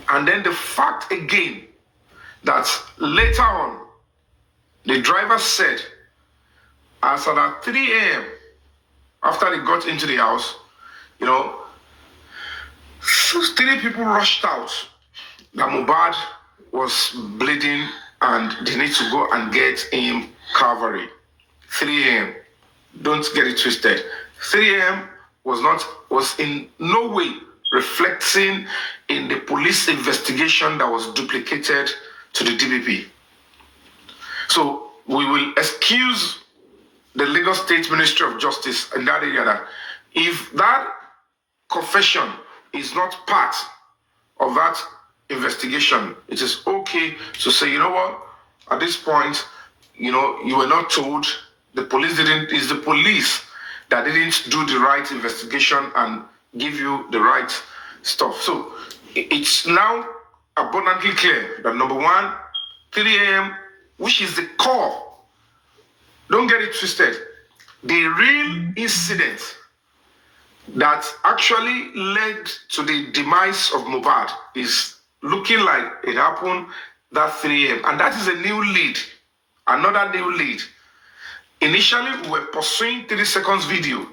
And then the fact again that later on, the driver said, as at 3 a.m., after they got into the house, 3 people rushed out that Mohbad was bleeding and they need to go and get him Calvary. 3 a.m. Don't get it twisted. 3 a.m. was in no way reflecting in the police investigation that was duplicated to the DPP. So we will excuse the Lagos State Ministry of Justice in that area that if that confession is not part of that investigation, it is okay to say, you know what, at this point, you were not told, the police didn't, it's the police that didn't do the right investigation and give you the right stuff. So it's now abundantly clear that number one, 3 a.m., which is the core, don't get it twisted, the real incident that actually led to the demise of Mohbad is looking like it happened that 3 a.m. And that is a new lead, another new lead. Initially, we were pursuing 3 seconds video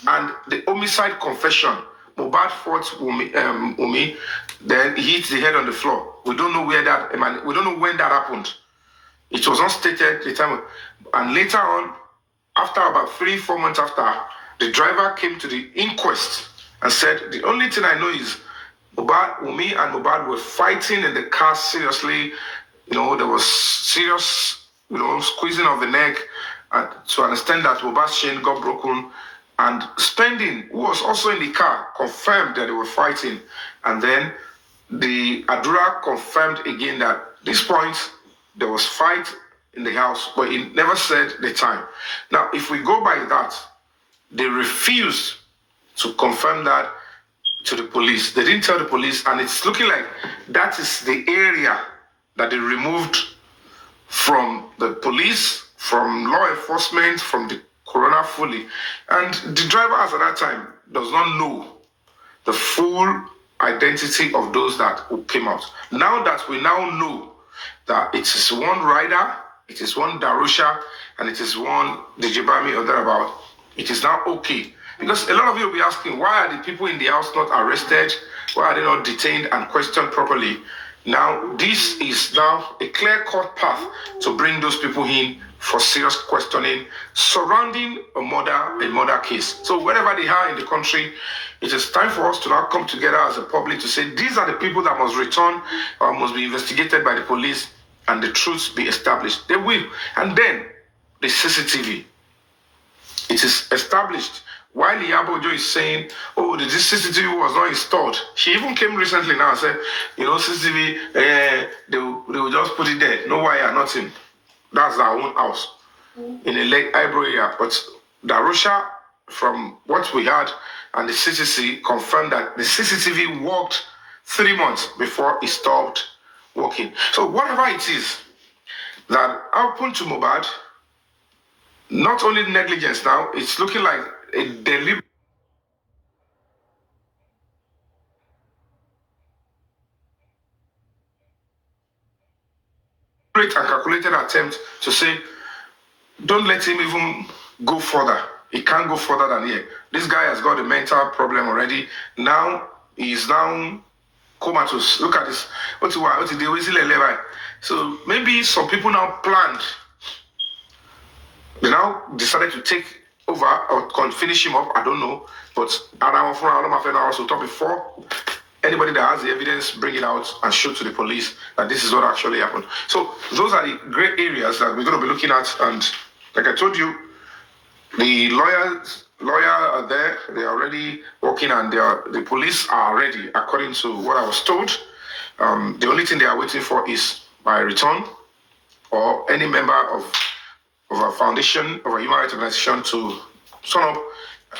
and the homicide confession. Mohbad fought Yomi, then he hit the head on the floor. We don't know where that, we don't know when that happened. It was not stated the time. And later on, after about 3-4 months after, the driver came to the inquest and said, the only thing I know is Yomi and Mohbad were fighting in the car seriously. There was serious, squeezing of the neck to understand that Mohbad's chain got broken. And Spending, who was also in the car, confirmed that they were fighting. And then the Adura confirmed again that at this point, there was fight in the house, but he never said the time. Now, if we go by that, they refused to confirm that to the police. They didn't tell the police, and it's looking like that is the area that they removed from the police, from law enforcement, from the coroner fully. And the driver, as at that time, does not know the full identity of those that came out. Now that we now know that it is one rider, it is one Darusha, and it is one Dijibami or thereabout, it is now okay. Because a lot of you will be asking, why are the people in the house not arrested? Why are they not detained and questioned properly? Now, this is now a clear-cut path to bring those people in for serious questioning surrounding a murder case. So wherever they are in the country, it is time for us to now come together as a public to say, these are the people that must return or must be investigated by the police and the truth be established. They will. And then the CCTV. It is established. While Iyabojo is saying, oh, the CCTV was not installed. She even came recently now and said, CCTV, they will just put it there. No wire, nothing. That's our own house in a Lake Eyebrow area. But Darusha, from what we heard, and the CCC confirmed that the CCTV worked 3 months before it stopped working. So whatever it is that happened to Mohbad, not only negligence now, it's looking like a deliberate and calculated attempt to say, don't let him even go further. He can't go further than here. This guy has got a mental problem already. Now he's now comatose. Look at this. So maybe some people now planned. They now decided to take over or finish him up. I don't know. But I also thought before anybody that has the evidence, bring it out and show to the police that this is what actually happened. So those are the great areas that we're going to be looking at. And like I told you, the lawyer are there. They are already working, and the police are ready, according to what I was told. The only thing they are waiting for is my return or any member of a foundation, of a human rights organization to turn up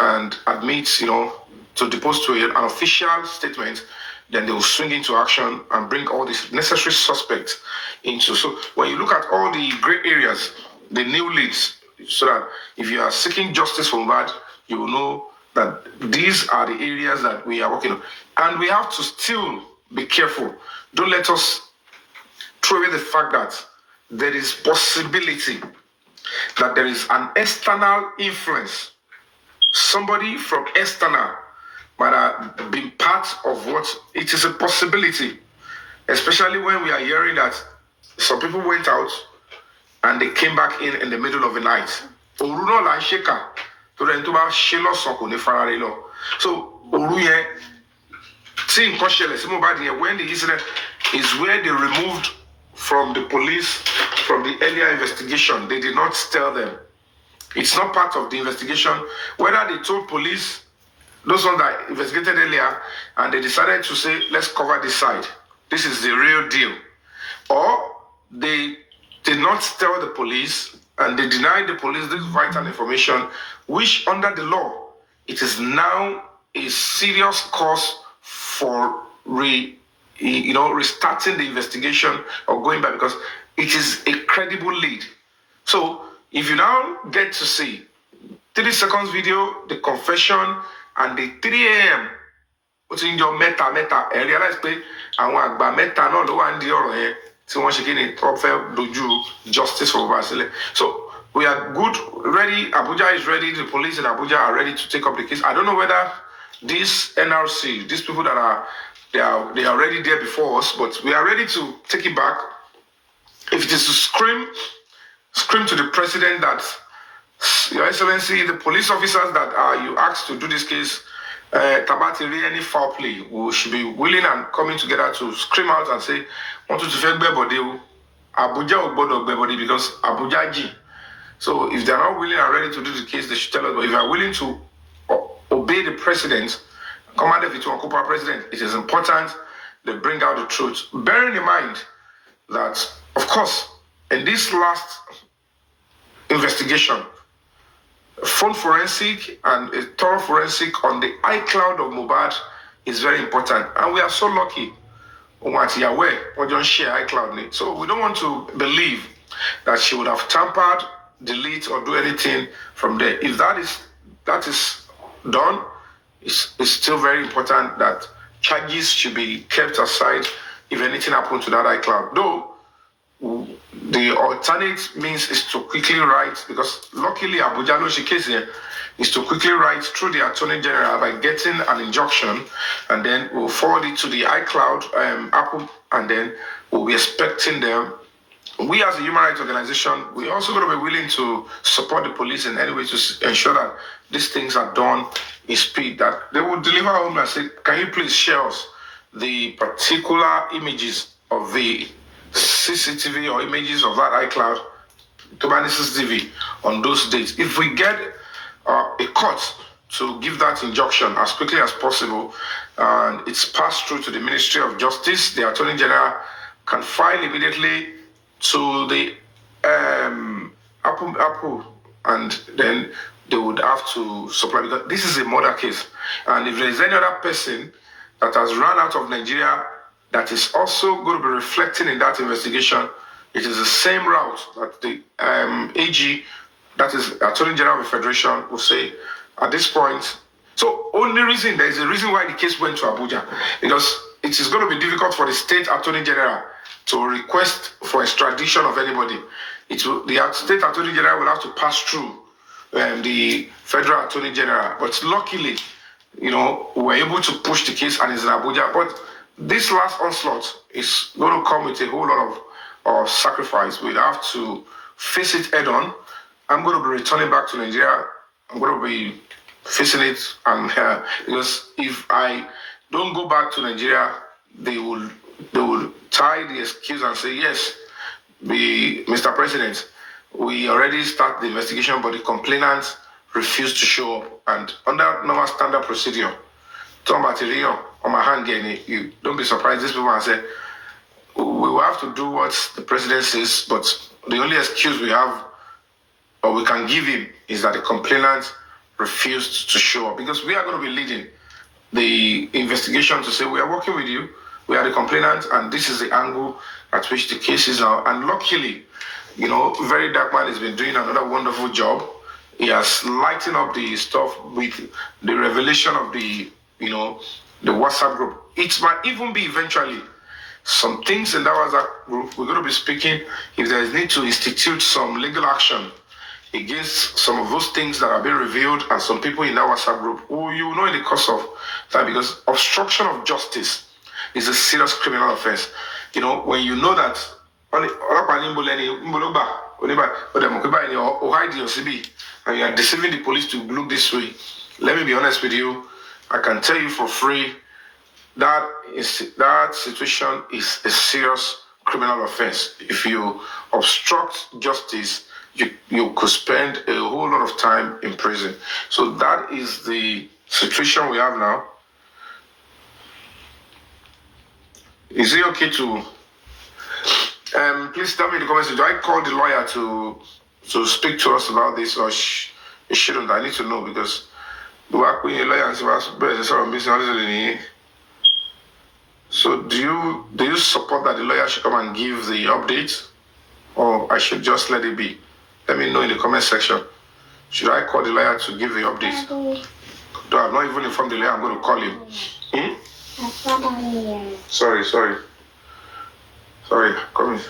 and admit, to depose to an official statement. Then they will swing into action and bring all these necessary suspects into. So when you look at all the gray areas, the new leads, so that if you are seeking justice for Mohbad, you will know that these are the areas that we are working on. And we have to still be careful. Don't let us throw away the fact that there is possibility that there is an external influence. Somebody from external might have been part of what it is a possibility, especially when we are hearing that some people went out and they came back in the middle of the night. Òru náà là ń ṣèkà tó rẹ̀ tó bá ṣe lọ́sàn kò ní fara rẹ̀ lọ. So òru yẹn tí nǹkan ṣẹlẹ̀ sí Mohbad yẹn, when the incident is where they removed from the police from the earlier investigation. They did not tell them. It's not part of the investigation. Whether they told police, those ones that investigated earlier, and they decided to say, let's cover this side. This is the real deal. Or they did not tell the police and they denied the police this vital information, which under the law, it is now a serious cause for restarting the investigation or going back, because it is a credible lead. So if you now get to see 30 seconds video, the confession, and the 3 a.m. what's in your meta, and realize pé àwọn àgbà mẹ́ta náà ló wà ní ọ̀rọ̀ yẹn tí wọ́n ṣe kí ni tó fẹ́ dojú justice for Mohbad sílẹ̀. So we are good, ready. Abuja is ready. The police in Abuja are ready to take up the case. I don't know whether this NRC, these people that are they are already there before us, but we are ready to take it back. If it is to scream to the president that, Your Excellency, the police officers that you asked to do this case, Tabatiri, any foul play, we should be willing and coming together to scream out and say, want to fake body, Abuja will body because Abuja G. So if they are not willing and ready to do the case, they should tell us. But if they are willing to obey the president, Commander Vitu Okupa president, it is important they bring out the truth. Bearing in mind that, of course, in this last investigation, phone forensic and a thorough forensic on the iCloud of Mohbad is very important. And we are so lucky. We don't share iCloud. So we don't want to believe that she would have tampered, delete, or do anything from there. If that is done, it's still very important that charges should be kept aside if anything happened to that iCloud. Though the alternate means is to quickly write, because luckily Abuja Loshi case here is to quickly write through the Attorney General by getting an injunction, and then we'll forward it to the iCloud Apple, and then we'll be expecting them. We as a human rights organization, we're also going to be willing to support the police in any way to ensure that these things are done in speed, that they will deliver home and say, can you please share us the particular images of the CCTV or images of that iCloud to CCTV on those dates. If we get a court to give that injunction as quickly as possible, and it's passed through to the Ministry of Justice, the Attorney General can file immediately to the Apple, and then they would have to supply, because this is a murder case. And if there is any other person that has run out of Nigeria that is also going to be reflecting in that investigation, it is the same route that the AG, that is Attorney General of the Federation, will say at this point. So there is a reason why the case went to Abuja, because it is going to be difficult for the state Attorney General to request for extradition of anybody. The state Attorney General will have to pass through the Federal Attorney General. But luckily, we were able to push the case and it's in Abuja. But this last onslaught is going to come with a whole lot of sacrifice. We'll have to face it head on. I'm going to be returning back to Nigeria. I'm going to be facing it, and because if I don't go back to Nigeria, they will tie the excuse and say, yes, Mr. President, we already start the investigation, but the complainant refused to show up. And under normal standard procedure, Tom Batilio, on my hand, you don't be surprised. These people say, we will have to do what the president says, but the only excuse we have, or we can give him, is that the complainant refused to show up, because we are going to be leading the investigation to say, we are working with you, we are the complainant, and this is the angle at which the case is now. And luckily, Very Dark Man has been doing another wonderful job. He has lightened up the stuff with the revelation of the, the WhatsApp group. It might even be eventually some things in that WhatsApp group. We're going to be speaking if there is need to institute some legal action against some of those things that have been revealed and some people in that WhatsApp group who you know in the course of time, because obstruction of justice is a serious criminal offense. You know, when you know that and you are deceiving the police to look this way, let me be honest with you, I can tell you for free that situation is a serious criminal offense. If you obstruct justice, you could spend a whole lot of time in prison. So that is the situation we have now. Is it okay to please tell me in the comments, do I call the lawyer to speak to us about this, or shouldn't? I need to know, because the work with a lawyer and so do you support that the lawyer should come and give the update, or I should just let it be? Let me know in the comment section. Should I call the lawyer to give the update? Though I've not even informed the lawyer, I'm going to call him. Sorry, come in.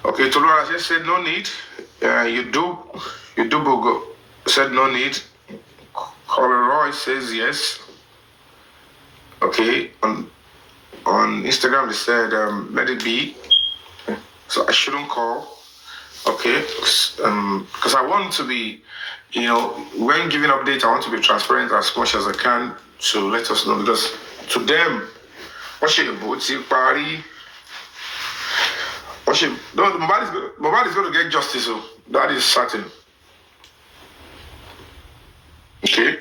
Okay, Tolua just said no need. You do, Bogo. Said no need. Roy says yes. Okay, on Instagram they said let it be. So I shouldn't call. Okay, because I want to be, when giving updates, I want to be transparent as much as I can to let us know, because to them, what's your party? Mobile is going to get justice, so that is certain. Okay.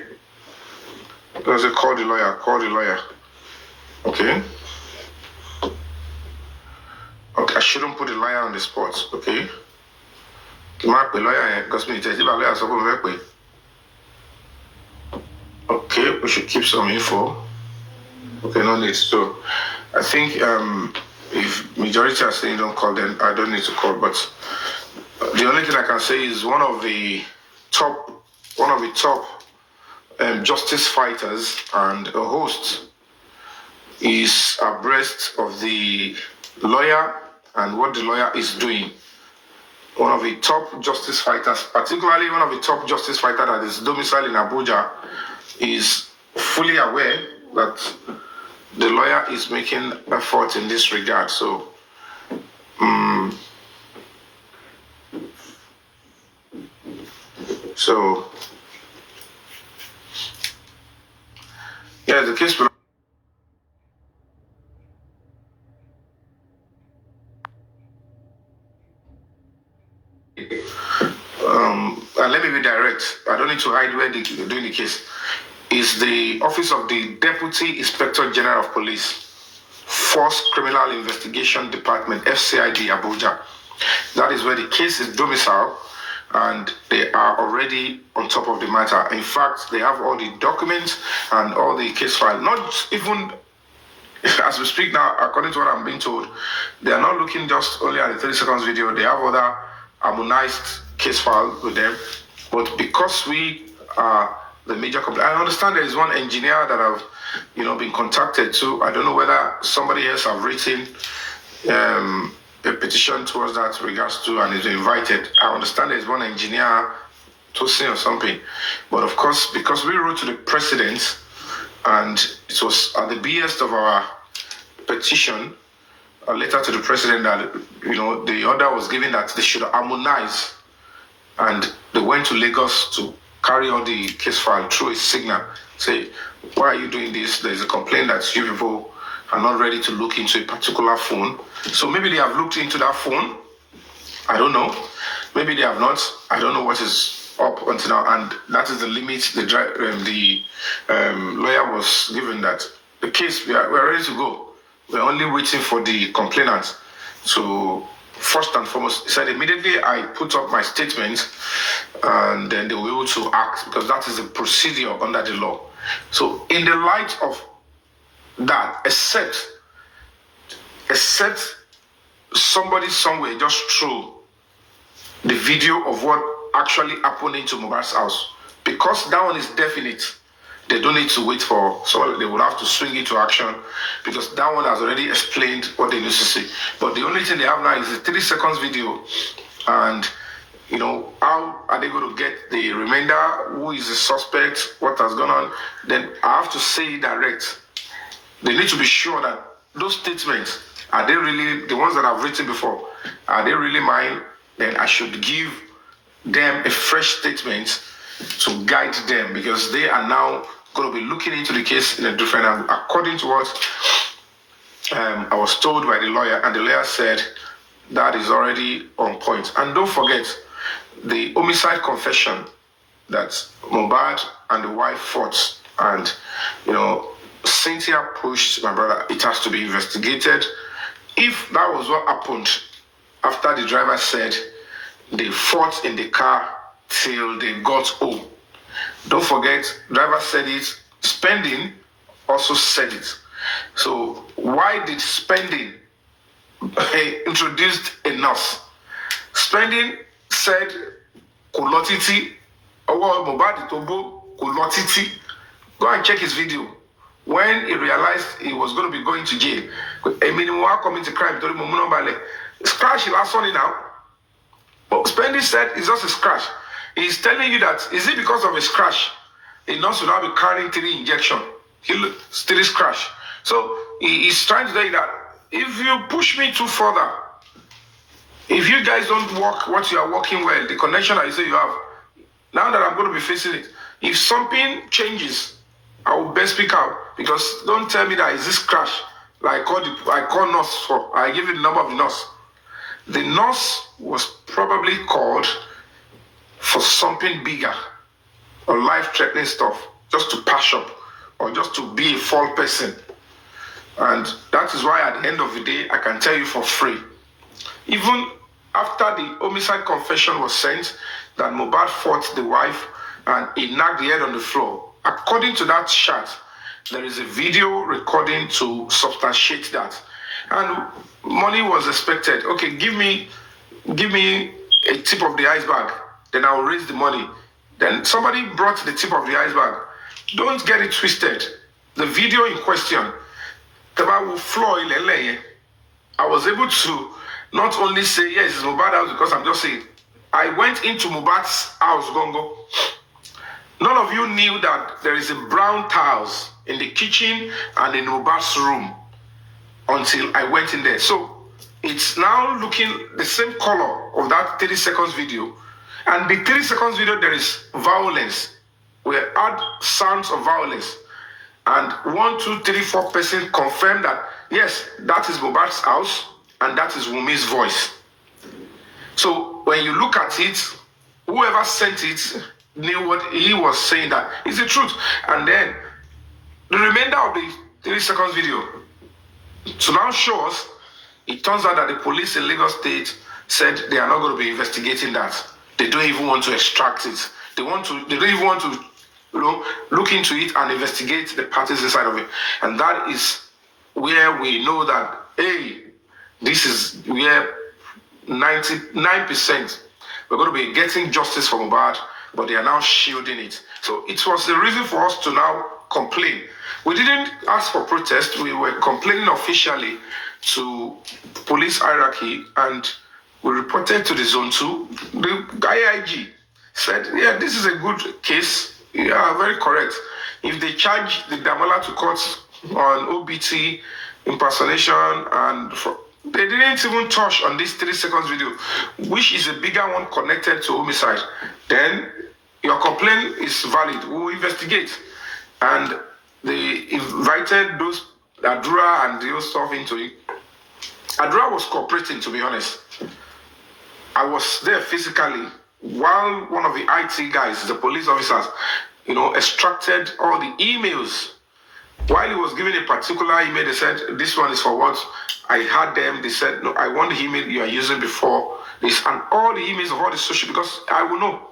Does it call the lawyer? Call the lawyer. Okay. Okay, I shouldn't put the lawyer on the spot. Okay. Okay, we should keep some info. Okay, no need. So I think if majority are saying don't call, then I don't need to call. But the only thing I can say is one of the top justice fighters and a host is abreast of the lawyer and what the lawyer is doing. One of the top justice fighters, particularly one of the top justice fighters that is domiciled in Abuja, is fully aware that the lawyer is making effort in this regard. So, yeah, the case. And let me be direct. I don't need to hide where they're doing the case. Is the Office of the Deputy Inspector General of Police, Force Criminal Investigation Department, FCID, Abuja. That is where the case is domiciled, and they are already on top of the matter. In fact, they have all the documents and all the case file. Not even, as we speak now, according to what I'm being told, they are not looking just only at the 30 seconds video. They have other harmonized case file with them. But because we are the major complaint, I understand there is one engineer that I've been contacted to. I don't know whether somebody else have written a petition towards that regards to and is invited. I understand there is one engineer to say or something. But of course, because we wrote to the president and it was at the behest of our petition, a letter to the president that the order was given that they should harmonize, and they went to Lagos to carry on the case file through a signal. Say, why are you doing this? There's a complaint that you people are not ready to look into a particular phone. So maybe they have looked into that phone. I don't know. Maybe they have not. I don't know what is up until now. And that is the limit the lawyer was given, that the case, we are ready to go. We're only waiting for the complainant to, first and foremost, he said immediately I put up my statement, and then they will be able to act, because that is the procedure under the law. So in the light of that, except somebody somewhere just threw the video of what actually happened into Mubarak's house, because that one is definite. They don't need to wait for someone. They would have to swing into action because that one has already explained what they need to see. But the only thing they have now is a 3 seconds video, and how are they going to get the remainder? Who is the suspect? What has gone on? Then I have to say direct. They need to be sure that those statements, are they really the ones that I've written before? Are they really mine? Then I should give them a fresh statement to guide them, because they are now going to be looking into the case in a different angle, according to what I was told by the lawyer, and the lawyer said that is already on point. And don't forget the homicide confession that Mohbad and the wife fought, and Cynthia pushed my brother. It has to be investigated. If that was what happened after the driver said they fought in the car till they got home. Don't forget, driver said it, Spending also said it. So why did Spending introduced a nurse? Spending said Kolotiti, Mohbad Tobo Kolotiti. Go and check his video. When he realized he was going to be going to jail, a minimum coming to crime, scratch last one now. But Spending said it's just a scratch. He's telling you that, is it because of a scratch? A nurse will now be carrying 3 injections. Still scratch. So he's trying to tell you that if you push me too further, if you guys don't work what you are working well, the connection that you say you have, now that I'm going to be facing it, if something changes, I will best speak out. Because don't tell me that is this crash. Like I call nurse for, I give you the number of the nurse. The nurse was probably called for something bigger or life-threatening stuff, just to patch up or just to be a fall person. And that is why at the end of the day, I can tell you for free. Even after the homicide confession was sent, that Mohbad fought the wife and he knocked the head on the floor. According to that chat, there is a video recording to substantiate that. And money was expected. Okay, give me a tip of the iceberg, then I'll raise the money. Then somebody brought the tip of the iceberg. Don't get it twisted. The video in question, I was able to not only say, yes, it's Mohbad's house, because I'm just saying, I went into Mohbad's house, Gongo. None of you knew that there is a brown tiles in the kitchen and in Mohbad's room until I went in there. So it's now looking the same color of that 30 seconds video. And the 30 seconds video, there is violence. We had sounds of violence. And 1, 2, 3, 4 person confirmed that, yes, that is Mohbad's house and that is Wumi's voice. So when you look at it, whoever sent it knew what he was saying, that is the truth. And then the remainder of the 30 seconds video to now show us, it turns out that the police in Lagos State said they are not going to be investigating that. They don't even want to extract it. They don't even want to look into it and investigate the parties inside of it. And that is where we know that, hey, this is where 99% we're going to be getting justice for Mohbad, but they are now shielding it. So it was the reason for us to now complain. We didn't ask for protest. We were complaining officially to police hierarchy, and we reported to the Zone 2. The IIG said, yeah, this is a good case. Yeah, very correct. If they charge the Damola to court on OBT, impersonation, and they didn't even touch on this 3 seconds video, which is a bigger one connected to homicide, then your complaint is valid. We will investigate. And they invited those Adura and those stuff into it. Adura was cooperating, to be honest. I was there physically while one of the IT guys, the police officers, extracted all the emails. While he was giving a particular email, they said, this one is for what? I had them. They said, no, I want the email you are using before this, and all the emails of all the social, because I will know.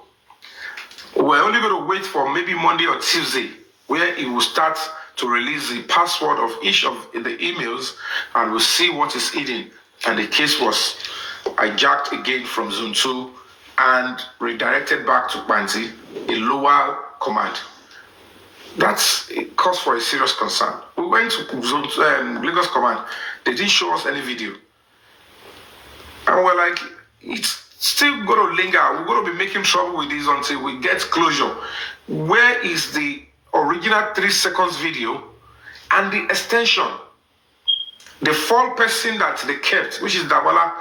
We're only going to wait for maybe Monday or Tuesday, where he will start to release the password of each of the emails, and we'll see what is hidden. And the case was hijacked again from Zone 2 and redirected back to Banti, a lower command. That's a cause for a serious concern. We went to Lagos Command. They didn't show us any video. And we're like, it's still going to linger. We're going to be making trouble with this until we get closure. Where is the original 3 seconds video and the extension? The 4 person that they kept, which is Damola,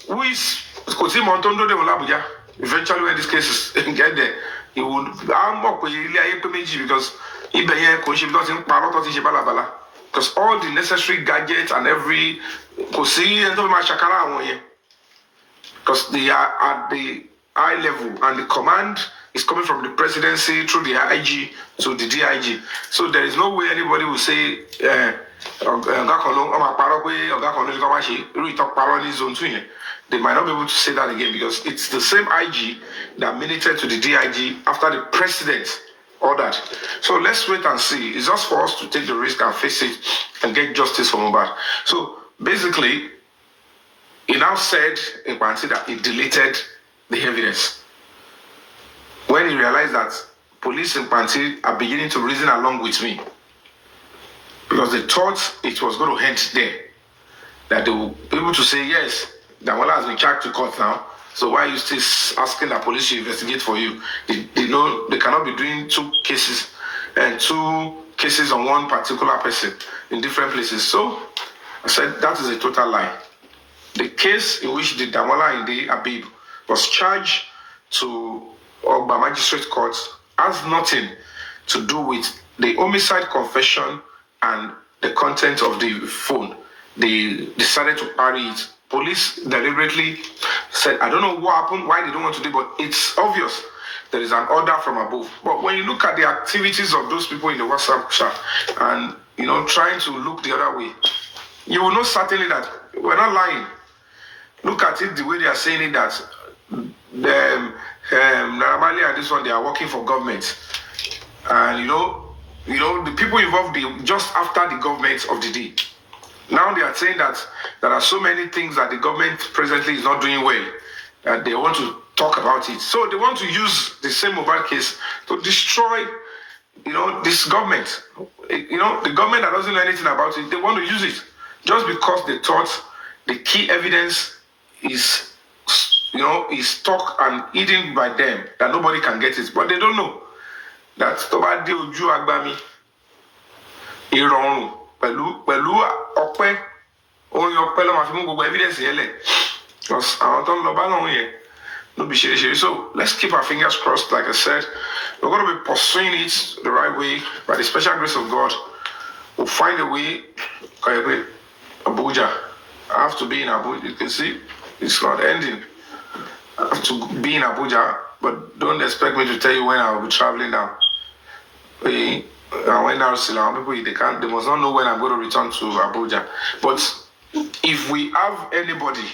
who is Koti Montondo de Olabuja. Eventually, when this case is get there, he would because because all the necessary gadgets and every because they are at the high level and the command is coming from the presidency through the IG to the DIG. So there is no way anybody will say they might not be able to say that again because it's the same IG that milited to the DIG after the president ordered. So let's wait and see. It's just for us to take the risk and face it and get justice for Mohbad. So basically, he now said in Kwanti that he deleted the evidence. When he realized that police in Kwanti are beginning to reason along with me because they thought it was going to end there. That they will be able to say, yes, Damola has been charged to court now. So why are you still asking the police to investigate for you? They know they cannot be doing 2 cases and 2 cases on one particular person in different places. So I said that is a total lie. The case in which the Damola Inde Abib was charged to Ogba Magistrate Court has nothing to do with the homicide confession and the content of the phone. They decided to parry it. Police deliberately said, I don't know what happened, why they don't want to do it, but it's obvious there is an order from above. But when you look at the activities of those people in the WhatsApp chat and, trying to look the other way, you will know certainly that we're not lying. Look at it the way they are saying it, that Naramali and this one, they are working for government. And, the people involved just after the government of the day. Now they are saying that there are so many things that the government presently is not doing well, that they want to talk about it. So they want to use the same mobile case to destroy, this government. The government that doesn't know anything about it, they want to use it just because they thought the key evidence is, is stuck and hidden by them, that nobody can get it. But they don't know that Tobadi Oju Agbami, Iron, pẹ̀lú ọpẹ́ orin ọpẹ́ ló máa fi mú gbogbo evidence yẹn lẹ̀ because àwọn tó ń lọ bá lọ́hùn yẹn ló bí ṣeréṣeré. So let's keep our fingers crossed. Like I said, we're going to be pursuing it the right way by the special grace of God. We'll find a way. Abuja, I have to be in Abuja. You can see it's not ending. I have to be in Abuja, but don't expect me to tell you when I will be traveling now. I went down to people, they must not know when I'm going to return to Abuja. But if we have anybody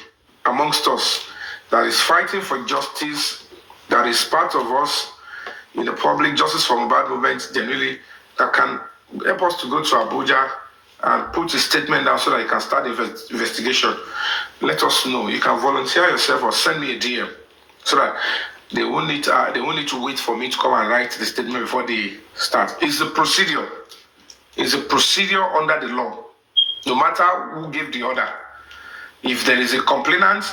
amongst us that is fighting for justice, that is part of us in the public justice for Mohbad movement, generally, that can help us to go to Abuja and put a statement down so that you can start the investigation, let us know. You can volunteer yourself or send me a DM so that they won't need to wait for me to come and write the statement before they start. It's a procedure. It's a procedure under the law. No matter who gave the order. If there is a complainant,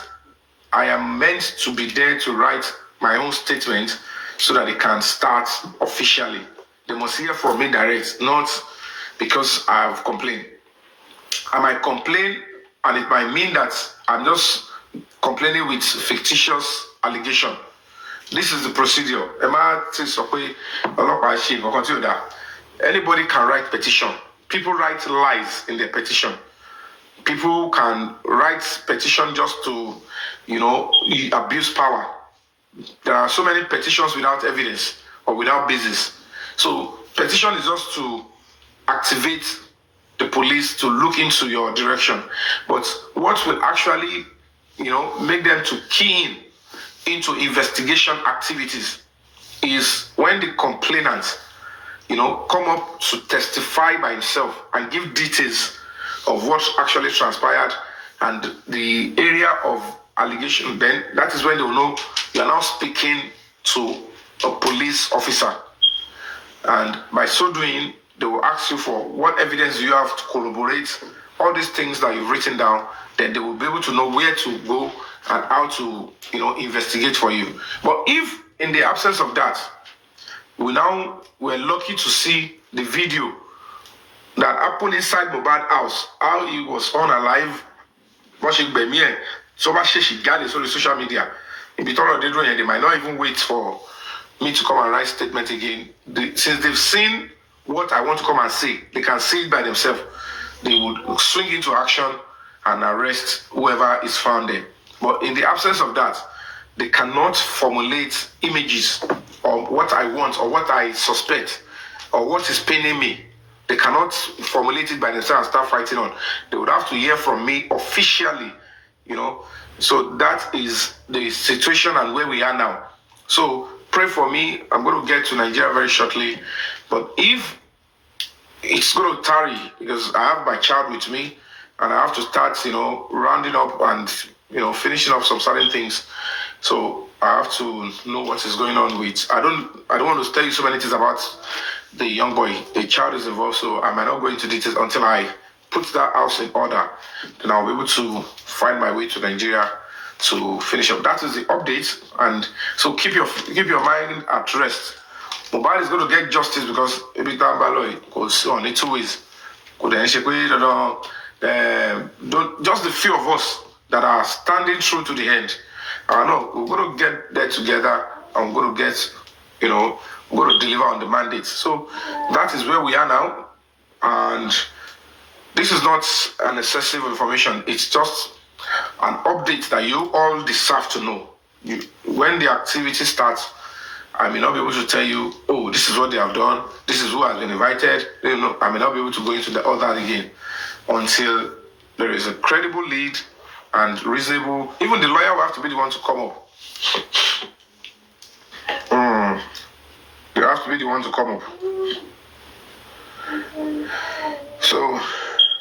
I am meant to be there to write my own statement so that it can start officially. They must hear from me direct, not because I have complained. I might complain, and it might mean that I'm just complaining with fictitious allegation. This is the procedure. Anybody can write petition. People write lies in their petition. People can write petition just to, abuse power. There are so many petitions without evidence or without basis. So petition is just to activate the police to look into your direction. But what will actually, make them to key in into investigation activities is when the complainant, come up to testify by himself and give details of what actually transpired and the area of allegation. Then that is when they will know you are now speaking to a police officer. And by so doing, they will ask you for what evidence do you have to corroborate all these things that you've written down. Then they will be able to know where to go and how to, investigate for you. But if in the absence of that, we're lucky to see the video that happened inside Mohbad house, how he was unalive, watching Bemie, so much she got it on the social media. In Bitono they might not even wait for me to come and write statement again. Since they've seen what I want to come and say, they can see it by themselves. They would swing into action and arrest whoever is found there. But in the absence of that, they cannot formulate images of what I want or what I suspect or what is paining me. They cannot formulate it by themselves and start fighting on. They would have to hear from me officially, So that is the situation and where we are now. So pray for me. I'm going to get to Nigeria very shortly. But if it's going to tarry, because I have my child with me and I have to start, rounding up and, finishing up some certain things. So I have to know what is going on with. I don't want to tell you so many things about the young boy. The child is involved, so I might not go into details until I put that house in order. Then I'll be able to find my way to Nigeria to finish up. That is the update, and so keep your mind at rest. Mohbad is going to get justice because every time Baloy goes on in 2 ways. Just the few of us that are standing true to the end. I know we're going to get there together, and we're going to get, we're going to deliver on the mandate. So that is where we are now, and this is not an excessive information. It's just an update that you all deserve to know. When the activity starts, I may not be able to tell you, oh, this is what they have done, this is who has been invited. I may not be able to go into all that again until there is a credible lead and reasonable. Even the lawyer will have to be the one to come up. You have to be the one to come up. So,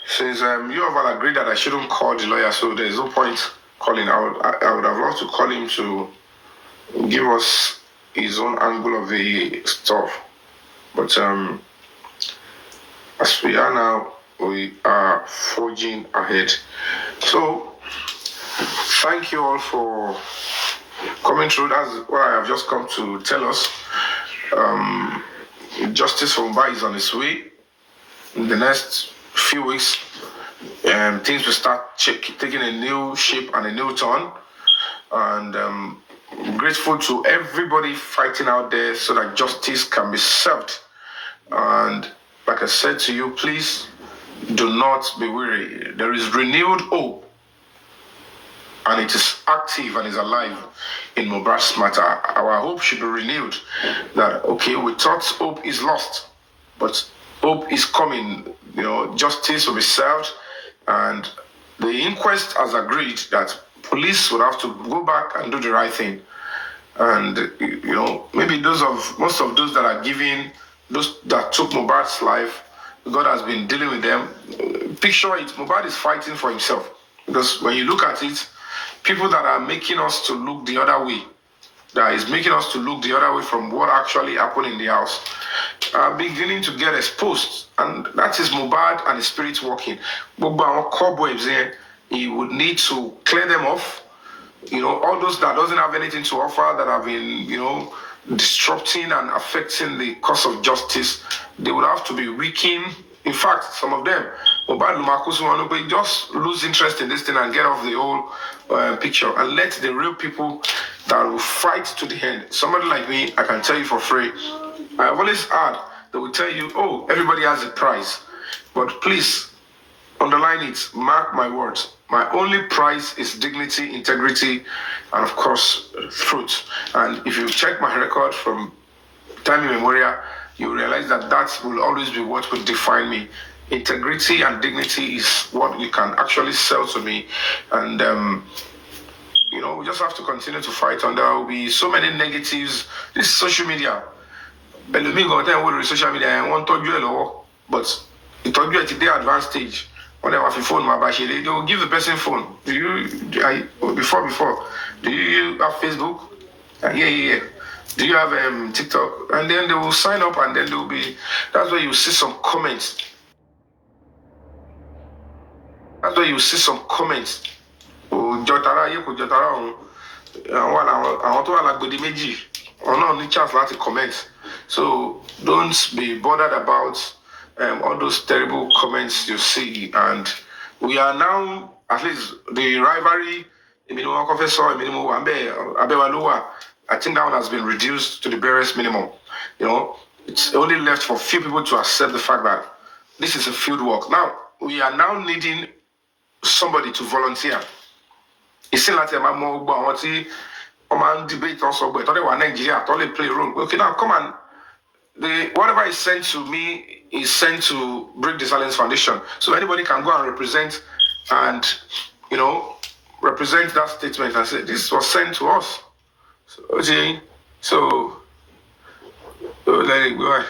since you have all agreed that I shouldn't call the lawyer, so there is no point calling. I would have loved to call him to give us his own angle of the stuff. But as we are now, we are forging ahead. So, thank you all for coming through. That's what I have just come to tell us. Justice for Mohbad is on its way. In the next few weeks, things will start taking a new shape and a new turn. And grateful to everybody fighting out there so that justice can be served. And like I said to you, please do not be weary. There is renewed hope, and it is active and is alive in Mohbad's matter. Our hope should be renewed that, okay, we thought hope is lost, but hope is coming. Justice will be served, and the inquest has agreed that police would have to go back and do the right thing. And, maybe most of those that are giving, those that took Mohbad's life, God has been dealing with them. Picture it, Mohbad is fighting for himself. Because when you look at it, people that are making us to look the other way, that is making us to look the other way from what actually happened in the house, are beginning to get exposed. And that is Mohbad and the spirit working. But cobwebs here, he would need to clear them off. All those that doesn't have anything to offer, that have been, disrupting and affecting the cause of justice, they would have to be weakened. In fact, some of them, just lose interest in this thing and get off the whole picture and let the real people that will fight to the end. Somebody like me, I can tell you for free, I've always heard they will tell you, oh, everybody has a price. But please, underline it, mark my words. My only price is dignity, integrity, and of course, truth. And if you check my record from time immemorial, you realize that that will always be what will define me. Integrity and dignity is what you can actually sell to me. And, we just have to continue to fight. And there will be so many negatives. This social media. But social media, I want to do but it will be at the advanced stage. When they have a phone, they will give the person phone. Do you have Facebook? Yeah. Do you have TikTok? And then they will sign up, and then they will be. That's where you see some comments. That's where you see some comments. Jọtara ayé kò jọtara ọ̀run. Àwọn tó wà lágbèdè méjì. Ọ̀nà ní chance láti comment. So don't be bothered about all those terrible comments you see. And we are now, at least the rivalry, I think that one has been reduced to the barest minimum. You know, it's only left for few people to accept the fact that this is a field work. Now, we are now needing somebody to volunteer. It's still like debate also, but they were Nigeria, they play a role. Okay, now come on. Whatever is sent to me is sent to Break the Silence Foundation. So anybody can go and represent and, represent that statement and say, this was sent to us. So let it go.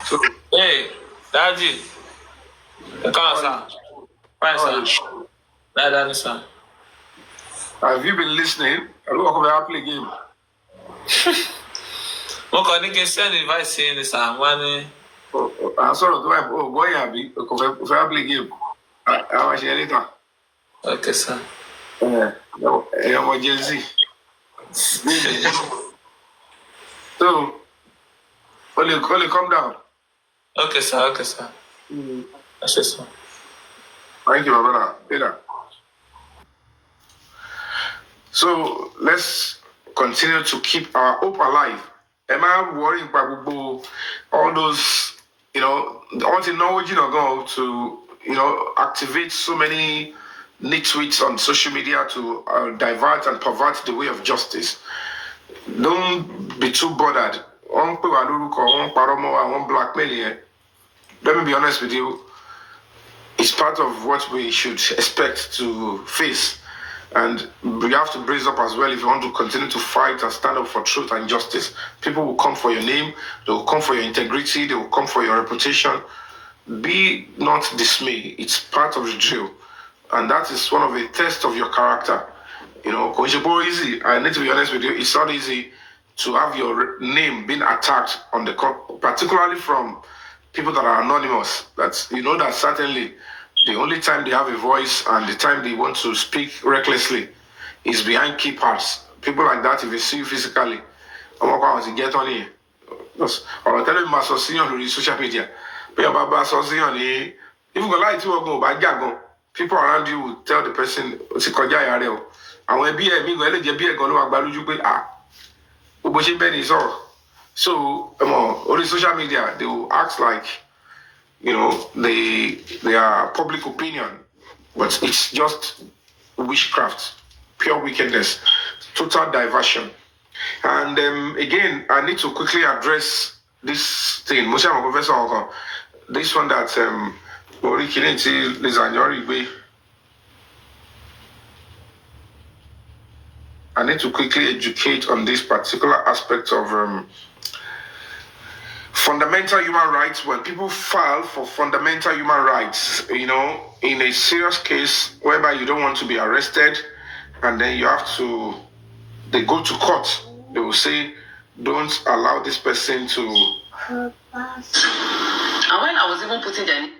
So, hey, Daddy. Come on, sir. Fine, sir. Have you been listening? I look at play game. Mo kàn ní kí n send invite sí ní sà wá ní. Sọ̀rọ̀ tó báyìí gbọ́ yẹn àbí kò fẹ́ play game. Àwọn àṣẹ later. Okay, sir. Ọmọ Gen Z. So, only come down. Okay, sir. That's it, sir. Thank you, my brother. Later. So let's continue to keep our hope alive. Am I worrying about all those, all the knowledge go to, activate so many nitwits on social media to divert and pervert the way of justice? Don't be too bothered. One blackmail. Let me be honest with you. It's part of what we should expect to face. And we have to brace up as well if you want to continue to fight and stand up for truth and justice. People will come for your name, they will come for your integrity, they will come for your reputation. Be not dismayed. It's part of the drill. And that is one of the tests of your character. Easy. I need to be honest with you, it's not easy to have your name being attacked on the particularly from people that are anonymous. That certainly the only time they have a voice and the time they want to speak recklessly is behind key parts. People like that, if they see you physically, I'm not going to get on here. Or I'll tell you, my social media. If you go lie to go back, people around you will tell the person, and when be a big so on the social media, they will act like they are public opinion, but it's just witchcraft, pure wickedness, total diversion. And again, I need to quickly address this thing. This one that I need to quickly educate on this particular aspect of fundamental human rights. When people file for fundamental human rights, in a serious case whereby you don't want to be arrested, and then they go to court, they will say, don't allow this person to. And when I was even putting them.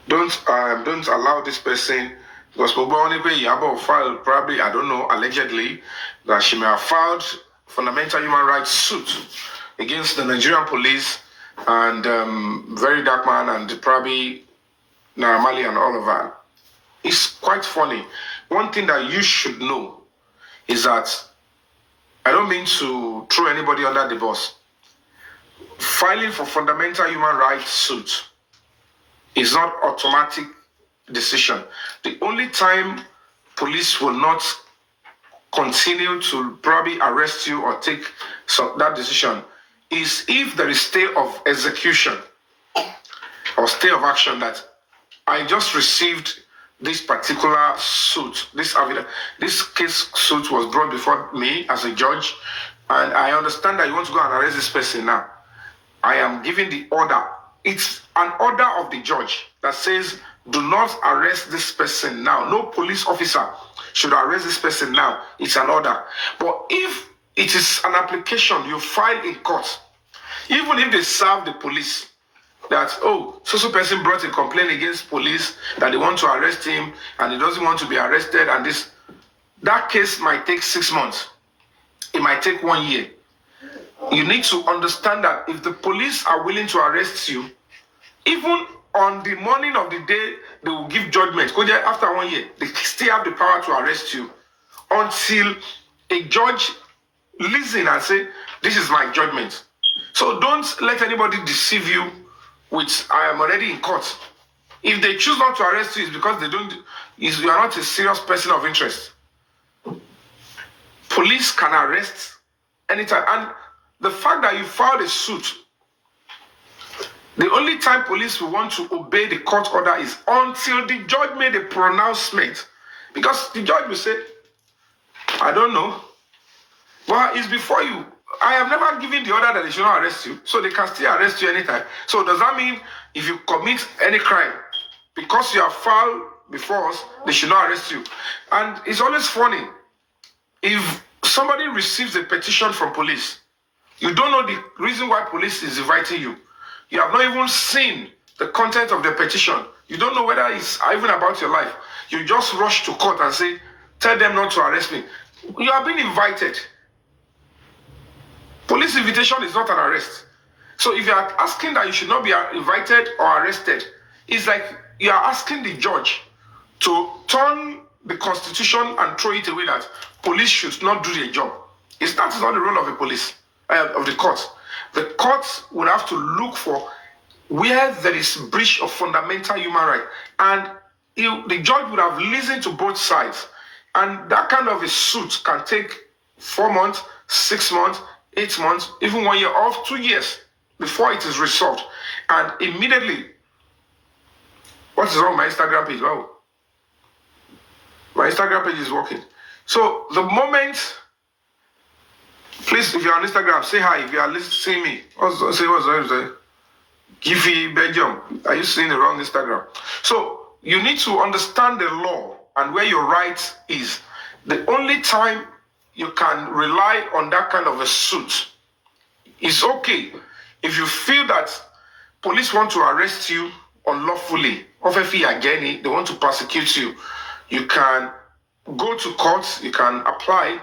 Don't allow this person, because Yabo filed, probably, I don't know, allegedly, that she may have filed fundamental human rights suit against the Nigerian police and Very Dark Man and probably Naramali and all of that. It's quite funny. One thing that you should know is that I don't mean to throw anybody under the bus. Filing for fundamental human rights suit is not automatic decision. The only time police will not continue to probably arrest you or take that decision is if there is stay of execution or stay of action, that I just received this particular suit, this case suit was brought before me as a judge, and I understand that you want to go and arrest this person now. I am giving the order. It's an order of the judge that says, do not arrest this person now. No police officer should arrest this person now. It's an order. But if it is an application you file in court. Even if they serve the police that, oh, so person brought a complaint against police that they want to arrest him and he doesn't want to be arrested, and this, that case might take 6 months. It might take 1 year. You need to understand that if the police are willing to arrest you, even on the morning of the day they will give judgment, after 1 year, they still have the power to arrest you until a judge listen and say, this is my judgment. So don't let anybody deceive you with, I am already in court. If they choose not to arrest you, it's because you are not a serious person of interest. Police can arrest anytime. And the fact that you filed a suit, the only time police will want to obey the court order is until the judge made a pronouncement. Because the judge will say, I don't know. Well, it's before you. I have never given the order that they should not arrest you. So they can still arrest you anytime. So does that mean if you commit any crime, because you have filed before us, they should not arrest you? And it's always funny. If somebody receives a petition from police, you don't know the reason why police is inviting you. You have not even seen the content of the petition. You don't know whether it's even about your life. You just rush to court and say, tell them not to arrest me. You are being invited. Police invitation is not an arrest. So if you are asking that you should not be invited or arrested, it's like you are asking the judge to turn the constitution and throw it away, that police should not do their job. That is not the role of the police, of the court. The court would have to look for where there is breach of fundamental human right. And the judge would have listened to both sides. And that kind of a suit can take 4 months, 6 months, 8 months, even 1 year, or 2 years before it is resolved. And immediately, what is wrong with my Instagram page? Wow. My Instagram page is working. So the moment, please, if you're on Instagram, say hi. If you are seeing me, say what's wrong. Giffy Belgium. Are you seeing the wrong Instagram? So you need to understand the law and where your right is. The only time you can rely on that kind of a suit is okay if you feel that police want to arrest you unlawfully, they want to persecute you. You can go to court, you can apply,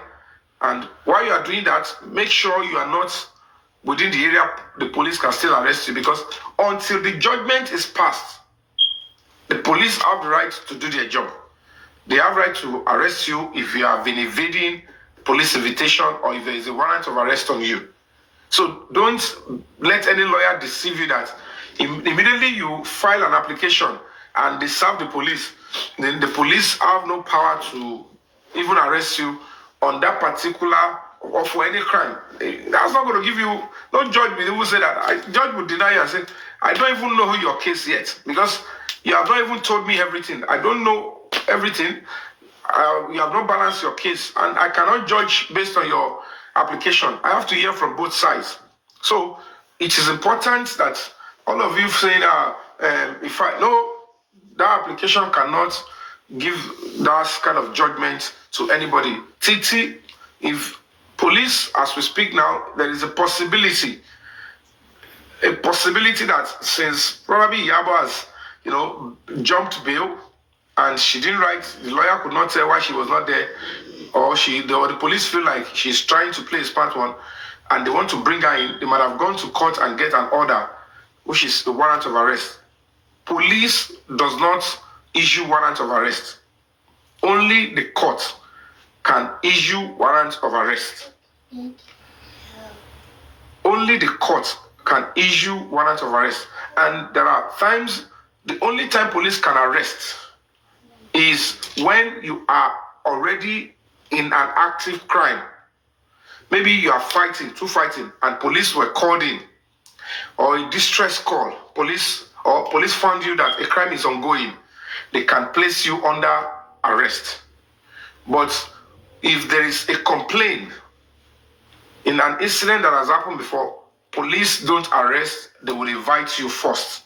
and while you are doing that, make sure you are not within the area the police can still arrest you, because until the judgment is passed, the police have the right to do their job. They have right to arrest you if you have been evading police invitation or if there is a warrant of arrest on you. So don't let any lawyer deceive you that immediately you file an application and they serve the police, then the police have no power to even arrest you on that particular or for any crime. That's not going to give you, no judge will even say that. Judge will deny you and say, I don't even know your case yet because you have not even told me everything. I don't know everything. You have not balanced your case, and I cannot judge based on your application. I have to hear from both sides. So it is important that all of you saying, if I know that application cannot give that kind of judgment to anybody. Titi, if police, as we speak now, there is a possibility that since probably Yabo has, jumped bail, and she didn't write, the lawyer could not tell why she was not there, or the police feel like she's trying to play a smart one, and they want to bring her in. They might have gone to court and get an order, which is the warrant of arrest. Police does not issue warrant of arrest. Only the court can issue warrant of arrest. Only the court can issue warrant of arrest. And there are times, the only time police can arrest is when you are already in an active crime. Maybe you are fighting, and police were called in, or a distress call. Police found you that a crime is ongoing. They can place you under arrest. But if there is a complaint in an incident that has happened before, police don't arrest, they will invite you first.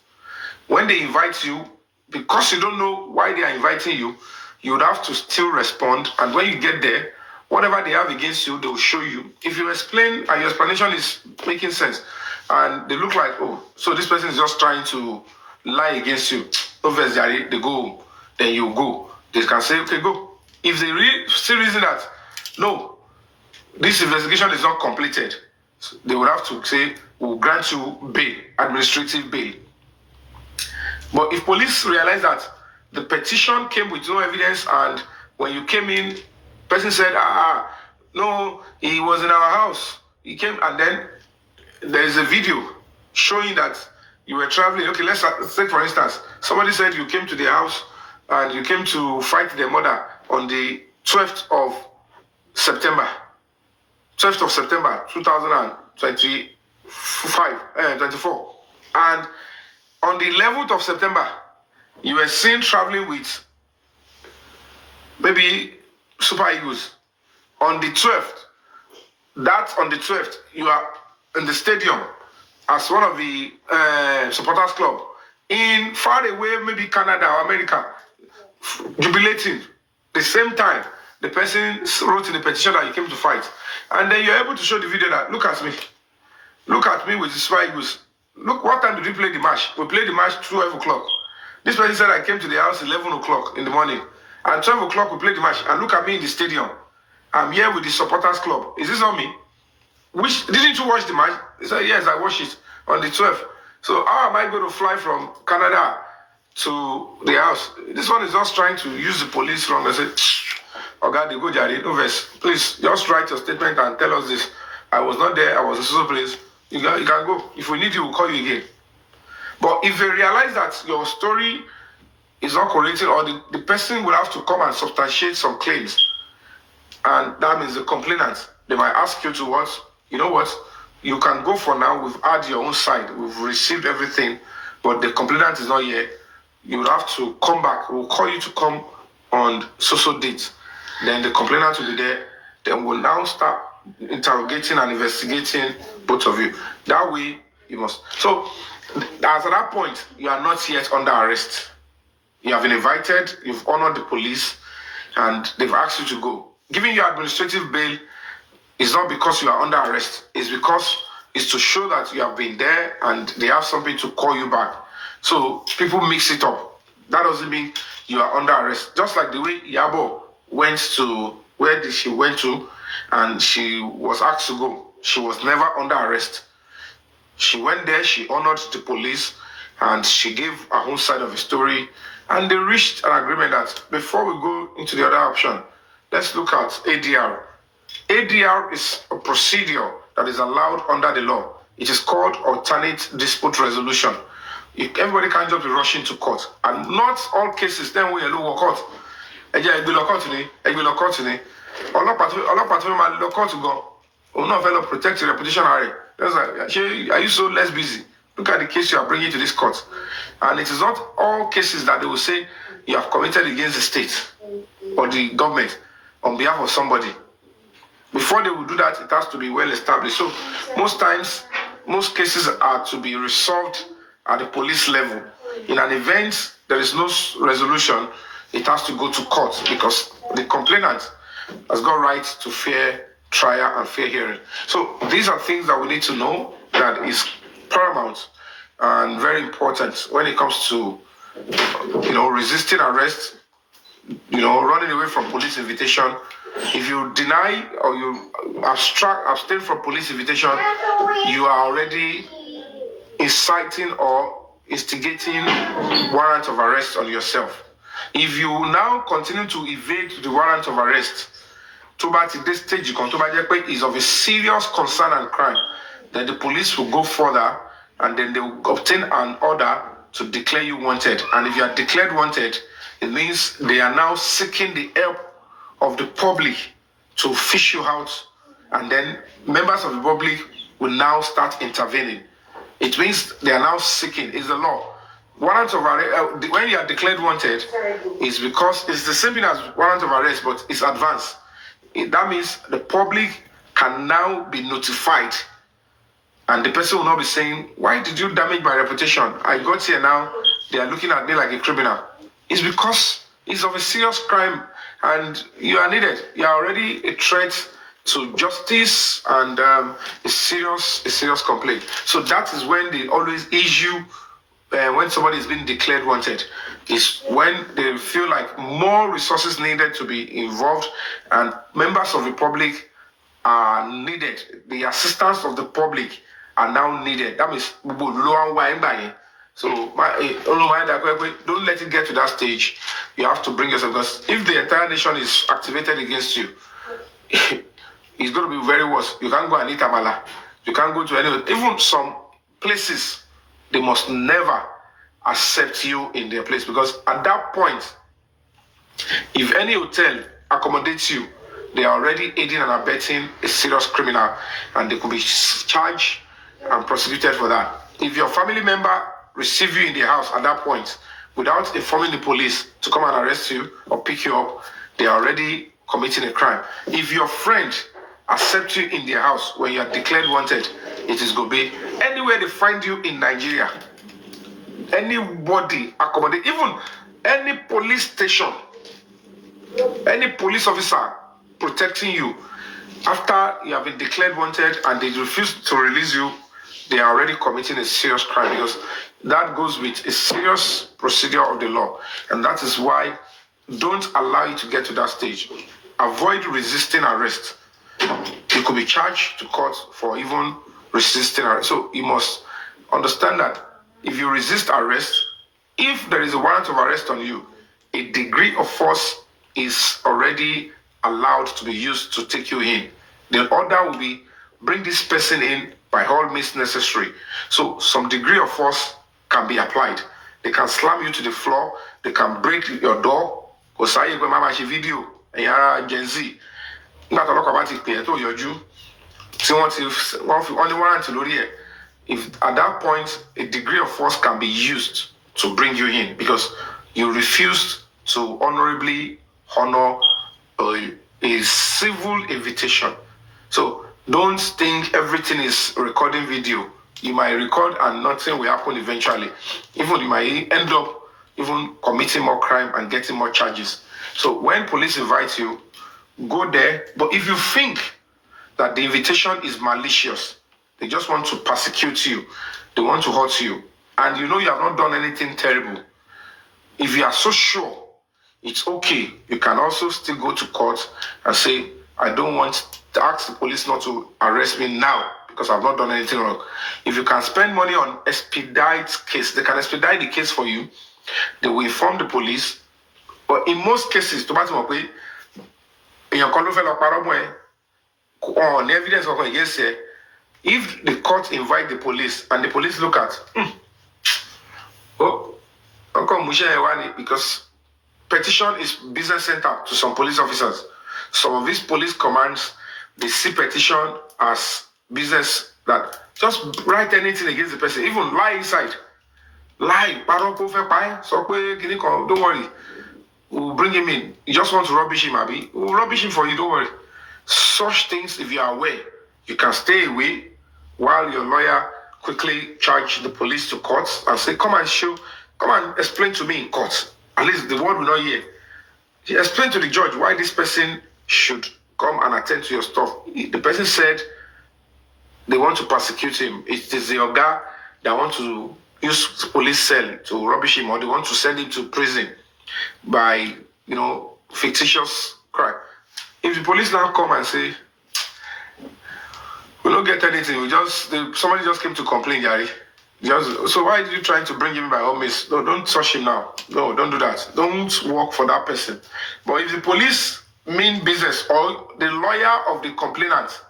When they invite you, because you don't know why they are inviting you, you would have to still respond. And when you get there, whatever they have against you, they will show you. If you explain and your explanation is making sense, and they look like, oh, so this person is just trying to lie against you, obviously they go, then you go. They can say, okay, go. If they still reason that, no, this investigation is not completed, they would have to say, we'll grant you bail, administrative bail. But if police realize that the petition came with no evidence, and when you came in, person said, no, he was in our house. He came, and then there is a video showing that you were traveling. Okay, let's take for instance, somebody said you came to the house and you came to fight their mother on the 12th of September. 12th of September 2024. And on the 11th of September, you were seen traveling with maybe Super Eagles. On the 12th, on the 12th, you are in the stadium as one of the supporters club in far away, maybe Canada or America, jubilating. The same time, the person wrote in the petition that you came to fight. And then you're able to show the video that, look at me with the Super Eagles. Look, what time did we play the match? We played the match 12 o'clock. This person said I came to the house 11 o'clock in the morning. And 12 o'clock we played the match. And look at me in the stadium. I'm here with the supporters club. Is this on me? Didn't you watch the match? He said, yes, I watched it on the 12th. So how am I going to fly from Canada to the house? This one is just trying to use the police wrong. I said, oh God, they go Jari, no verse. Please, just write your statement and tell us this. I was not there, I was in some place. You can go. If we need you, we'll call you again. But if they realize that your story is not corrected, or the person will have to come and substantiate some claims, and that means the complainant, they might ask you to what? You know what? You can go for now. We've had your own side. We've received everything, but the complainant is not here. You will have to come back. We'll call you to come on so date. Then the complainant will be there. Then we'll now start interrogating and investigating both of you. That way, you must. So, as at that point, you are not yet under arrest. You have been invited. You've honored the police, and they've asked you to go. Giving you administrative bail is not because you are under arrest. It's because it's to show that you have been there and they have something to call you back. So people mix it up. That doesn't mean you are under arrest. Just like the way Yabo went to where she went to and she was asked to go. She was never under arrest. She went there, she honored the police, and she gave her own side of the story. And they reached an agreement that before we go into the other option, let's look at ADR. ADR is a procedure that is allowed under the law. It is called alternate dispute resolution. Everybody can't just be rushing to court. And not all cases then we allow court. Protect your reputation. Are you so less busy? Look at the case you are bringing to this court. And it is not all cases that they will say you have committed against the state or the government on behalf of somebody. Before they will do that, it has to be well established. So most times, most cases are to be resolved at the police level. In an event, there is no resolution, it has to go to court because the complainant has got right to fair trial and fair hearing. So these are things that we need to know that is paramount and very important when it comes to, resisting arrest, running away from police invitation. If you deny or you abstain from police invitation, you are already inciting or instigating warrant of arrest on yourself. If you now continue to evade the warrant of arrest, to this stage is of a serious concern and crime, then the police will go further and then they will obtain an order to declare you wanted. And if you are declared wanted, it means they are now seeking the help of the public to fish you out, and then members of the public will now start intervening. It means they are now seeking. It's the law. Warrant of arrest, when you are declared wanted, is because it's the same thing as warrant of arrest, but it's advanced. That means the public can now be notified, and the person will not be saying, "Why did you damage my reputation? I got here now. They are looking at me like a criminal." It's because it's of a serious crime and you are needed. You are already a threat to justice and a serious complaint. So that is when they always issue when somebody is being declared wanted, is when they feel like more resources needed to be involved and members of the public are needed. The assistance of the public are now needed. That means so don't let it get to that stage. You have to bring yourself, because if the entire nation is activated against you, it's going to be very worse. You can't go and eat amala. You can't go to any, even some places, they must never accept you in their place, because at that point, if any hotel accommodates you, they are already aiding and abetting a serious criminal, and they could be charged and prosecuted for that. If your family member receive you in their house at that point without informing the police to come and arrest you or pick you up, they are already committing a crime. If your friend accept you in their house when you are declared wanted, it is Gobe. Anywhere they find you in Nigeria, anybody accommodate, even any police station, any police officer protecting you, after you have been declared wanted and they refuse to release you, they are already committing a serious crime, because that goes with a serious procedure of the law. And that is why don't allow you to get to that stage. Avoid resisting arrest. You could be charged to court for even resisting arrest. So you must understand that if you resist arrest, if there is a warrant of arrest on you, a degree of force is already allowed to be used to take you in. The order will be, bring this person in by all means necessary. So some degree of force can be applied. They can slam you to the floor. They can break your door. Because I have a video, Gen Z. Not a lot about it, you're Jew. Only warrant to if at that point a degree of force can be used to bring you in, because you refused to honorably honor a civil invitation. So don't think everything is recording video. You might record and nothing will happen eventually. Even you might end up even committing more crime and getting more charges. So when police invite you, go there. But if you think that the invitation is malicious, they just want to persecute you, they want to hurt you, and you know you have not done anything terrible, if you are so sure it's okay, you can also still go to court and say, I don't want to ask the police not to arrest me now because I've not done anything wrong. If you can spend money on expedite case, they can expedite the case for you. They will inform the police. But in most cases, on evidence of against it, if the court invite the police and the police look at, because petition is business center to some police officers. Some of these police commands, they see petition as business, that just write anything against the person, even lie inside. Lie, don't worry. We'll bring him in. You just want to rubbish him, Abby. We'll rubbish him for you, don't worry. Such things, if you are aware, you can stay away while your lawyer quickly charge the police to court and say, come and explain to me in court. At least the word will not hear. You explain to the judge why this person should come and attend to your stuff. The person said they want to persecute him. It is the Oga that want to use police cell to rubbish him, or they want to send him to prison by, fictitious crime. If the police now come and say, we don't get anything, somebody just came to complain, Gary. So why are you trying to bring him by all means? No, don't touch him now. No, don't do that. Don't work for that person. But if the police mean business, or the lawyer of the complainant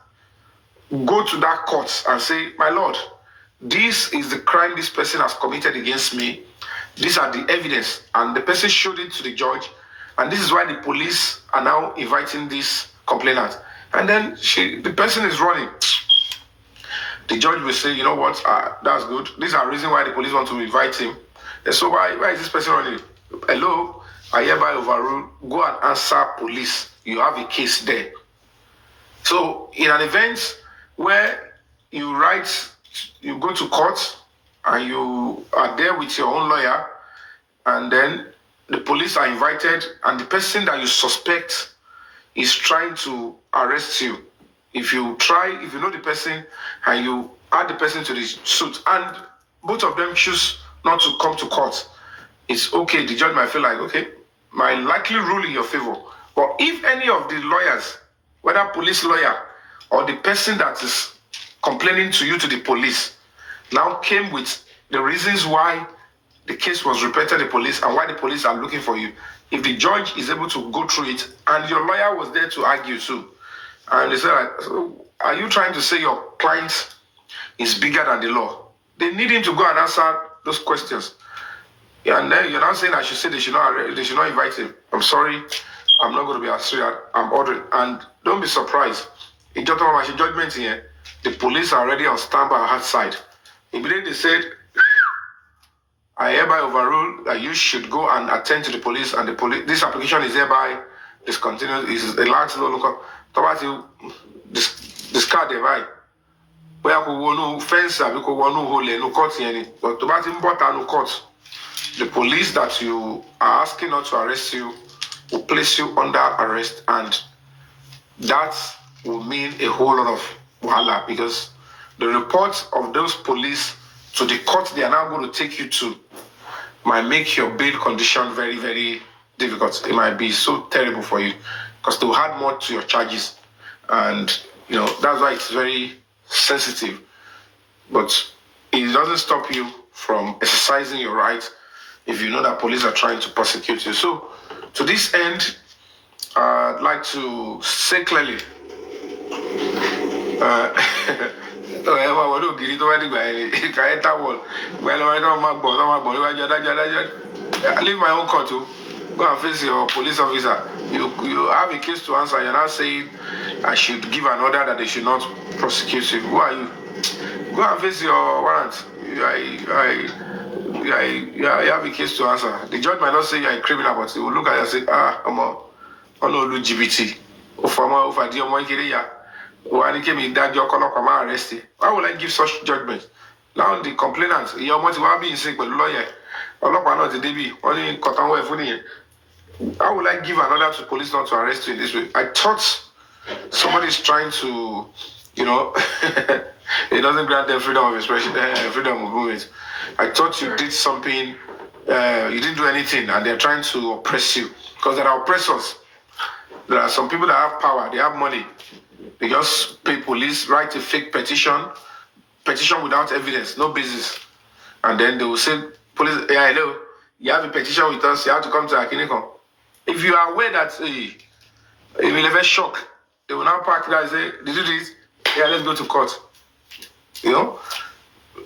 go to that court and say, my lord, this is the crime this person has committed against me. These are the evidence. And the person showed it to the judge. And this is why the police are now inviting this complainant. And then the person is running. The judge will say, you know what, that's good. These are reasons why the police want to invite him. And so why is this person running? Hello, I hereby overrule. Go and answer police. You have a case there. So in an event where you go to court and you are there with your own lawyer, and then the police are invited and the person that you suspect is trying to arrest you, if you know the person and you add the person to the suit and both of them choose not to come to court, it's okay. The judge might feel like, okay, my likely rule in your favor. But if any of the lawyers, whether police lawyer or the person that is complaining to you to the police, now came with the reasons why the case was reported to the police and why the police are looking for you, if the judge is able to go through it and your lawyer was there to argue too, and they say, like, so are you trying to say your client is bigger than the law? They need him to go and answer those questions. Yeah, and then you're not saying I should say they should not invite him. I'm sorry, I'm not going to be Australian. I'm ordering. And don't be surprised. In judgment here, the police are already on standby outside. Immediately they said, I hereby overrule that you should go and attend to the police, and the police. This application is hereby discontinued. Is a large local. Discard the right. Where we want no fence, we want no hole, no court any. But to bat important no court. The police that you are asking not to arrest you will place you under arrest, and that will mean a whole lot of wahala, because the report of those police to the court they are now going to take you to might make your bail condition very, very difficult. It might be so terrible for you because they will add more to your charges, and that's why it's very sensitive. But it doesn't stop you from exercising your right if you know that police are trying to prosecute you. So, to this end, I'd like to say clearly, leave my own court too. Go and face your police officer. You have a case to answer. You're not saying I should give an order that they should not prosecute you. Who are you? Go and face your warrant. You have a case to answer. The judge might not say you're a criminal, but he will look at you and say, I'm a LGBT. Why would I give such judgment? Now the complainant, your mother will be in sick with lawyer. How would I give an order to police not to arrest you in this way? I thought somebody is trying to, it doesn't grant them freedom of expression, freedom of movement. I thought you did something, you didn't do anything, and they're trying to oppress you. Because there are oppressors. There are some people that have power, they have money. They just pay police, write a fake petition without evidence, no basis. And then they will say, police, yeah, hello, you have a petition with us, you have to come to Akinikon. If you are aware that it will have a shock, they will now park that and say, did you do this? Yeah, let's go to court.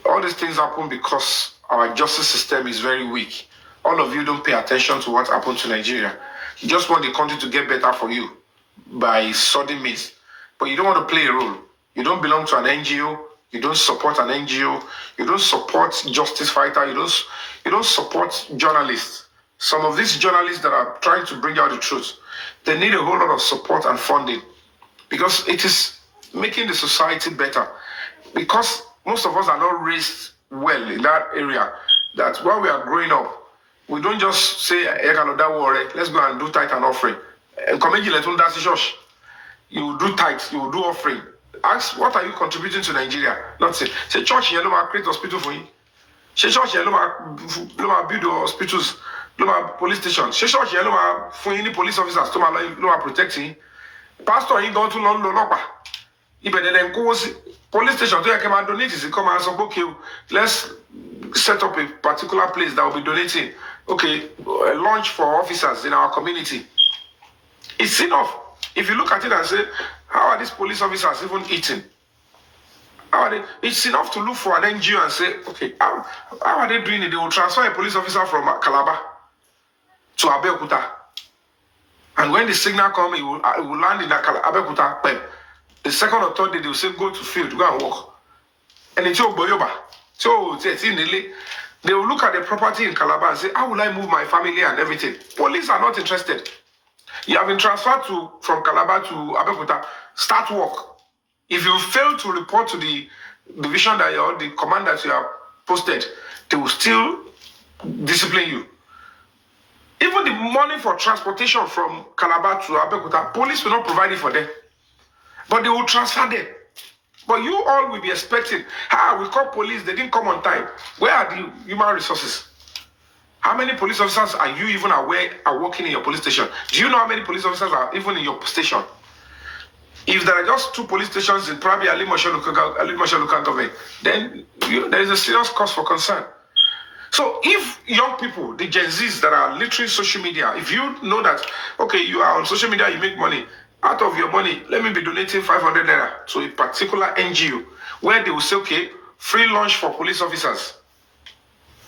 All these things happen because our justice system is very weak. All of you don't pay attention to what happened to Nigeria. You just want the country to get better for you by sudden means. But you don't want to play a role. You don't belong to an NGO. You don't support an NGO. You don't support justice fighter. You don't support journalists. Some of these journalists that are trying to bring out the truth, they need a whole lot of support and funding, because it is making the society better. Because most of us are not raised well in that area, that while we are growing up, we don't just say, let's go and do tithe and offering. You will do tithe, you will do offering. Ask, what are you contributing to Nigeria? Not say church here, create hospital for you. Say church here, build hospitals, police stations. Say church here, for any police officers to protect you. Pastor, you don't know no. Even then go police station to come and donate. Come and say, okay, let's set up a particular place that will be donating. Okay, a lunch for officers in our community. It's enough. If you look at it and say, how are these police officers even eating? How are they? It's enough to look for an NGO and say, okay, how are they doing it? They will transfer a police officer from Calabar to Abeokuta. And when the signal comes, it will land in Abeokuta. The second or third day, they will say, go to field, go and walk. And it's your boyoba. So they will look at the property in Calabar and say, how will I move my family and everything? Police are not interested. You have been transferred from Calabar to Abeokuta. Start work. If you fail to report to the division that you're, the command that you have posted, they will still discipline you. Even the money for transportation from Calabar to Abeokuta, police will not provide it for them. But they will transfer them. But you all will be expecting, we call police, they didn't come on time. Where are the human resources? How many police officers are you even aware are working in your police station? Do you know how many police officers are even in your station? If there are just 2 police stations in probably Alimosho local government, then there is a serious cause for concern. So if young people, the Gen Zs that are literally social media, if you know that, okay, you are on social media, you make money, out of your money, let me be donating 500 naira to a particular NGO where they will say, okay, free lunch for police officers.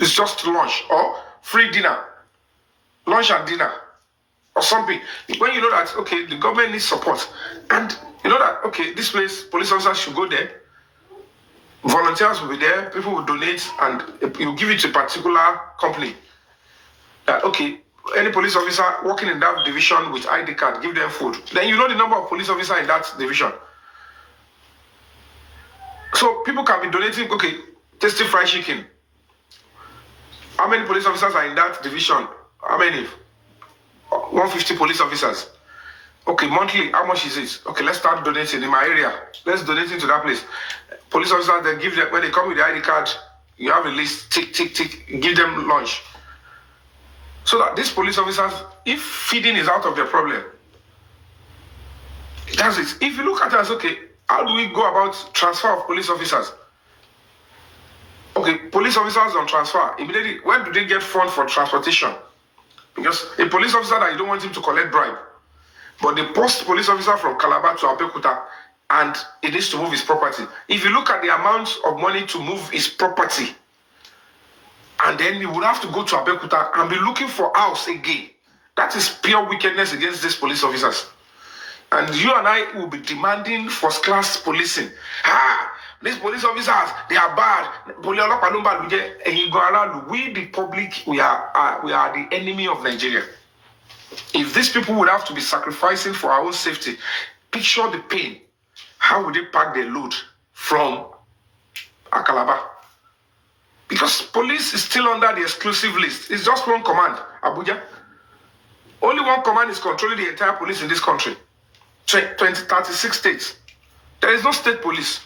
It's just lunch or free dinner, lunch and dinner or something. When you know that, okay, the government needs support and you know that, okay, this place, police officers should go there. Volunteers will be there, people will donate, and you give it to a particular company. That, okay, any police officer working in that division with ID card, give them food. Then you know the number of police officers in that division. So people can be donating, okay, tasty fried chicken. How many police officers are in that division? How many? 150 police officers. Okay, monthly, how much is it? Okay, let's start donating in my area. Let's donate into that place. Police officers, they give them, when they come with the ID card, you have a list, tick, tick, tick, give them lunch. So that these police officers, if feeding is out of their problem, that's it. If you look at it as, okay, how do we go about transfer of police officers? Okay, police officers on transfer, immediately, where do they get funds for transportation? Because a police officer that you don't want him to collect bribe, but they post police officer from Calabar to Abeokuta and he needs to move his property. If you look at the amount of money to move his property, and then he would have to go to Abeokuta and be looking for house again. That is pure wickedness against these police officers. And you and I will be demanding first-class policing. These police officers, they are bad. We, the public, we are the enemy of Nigeria. If these people would have to be sacrificing for our own safety, picture the pain. How would they pack their load from Calabar? Because police is still under the exclusive list. It's just one command, Abuja. Only one command is controlling the entire police in this country. 36 states. There is no state police.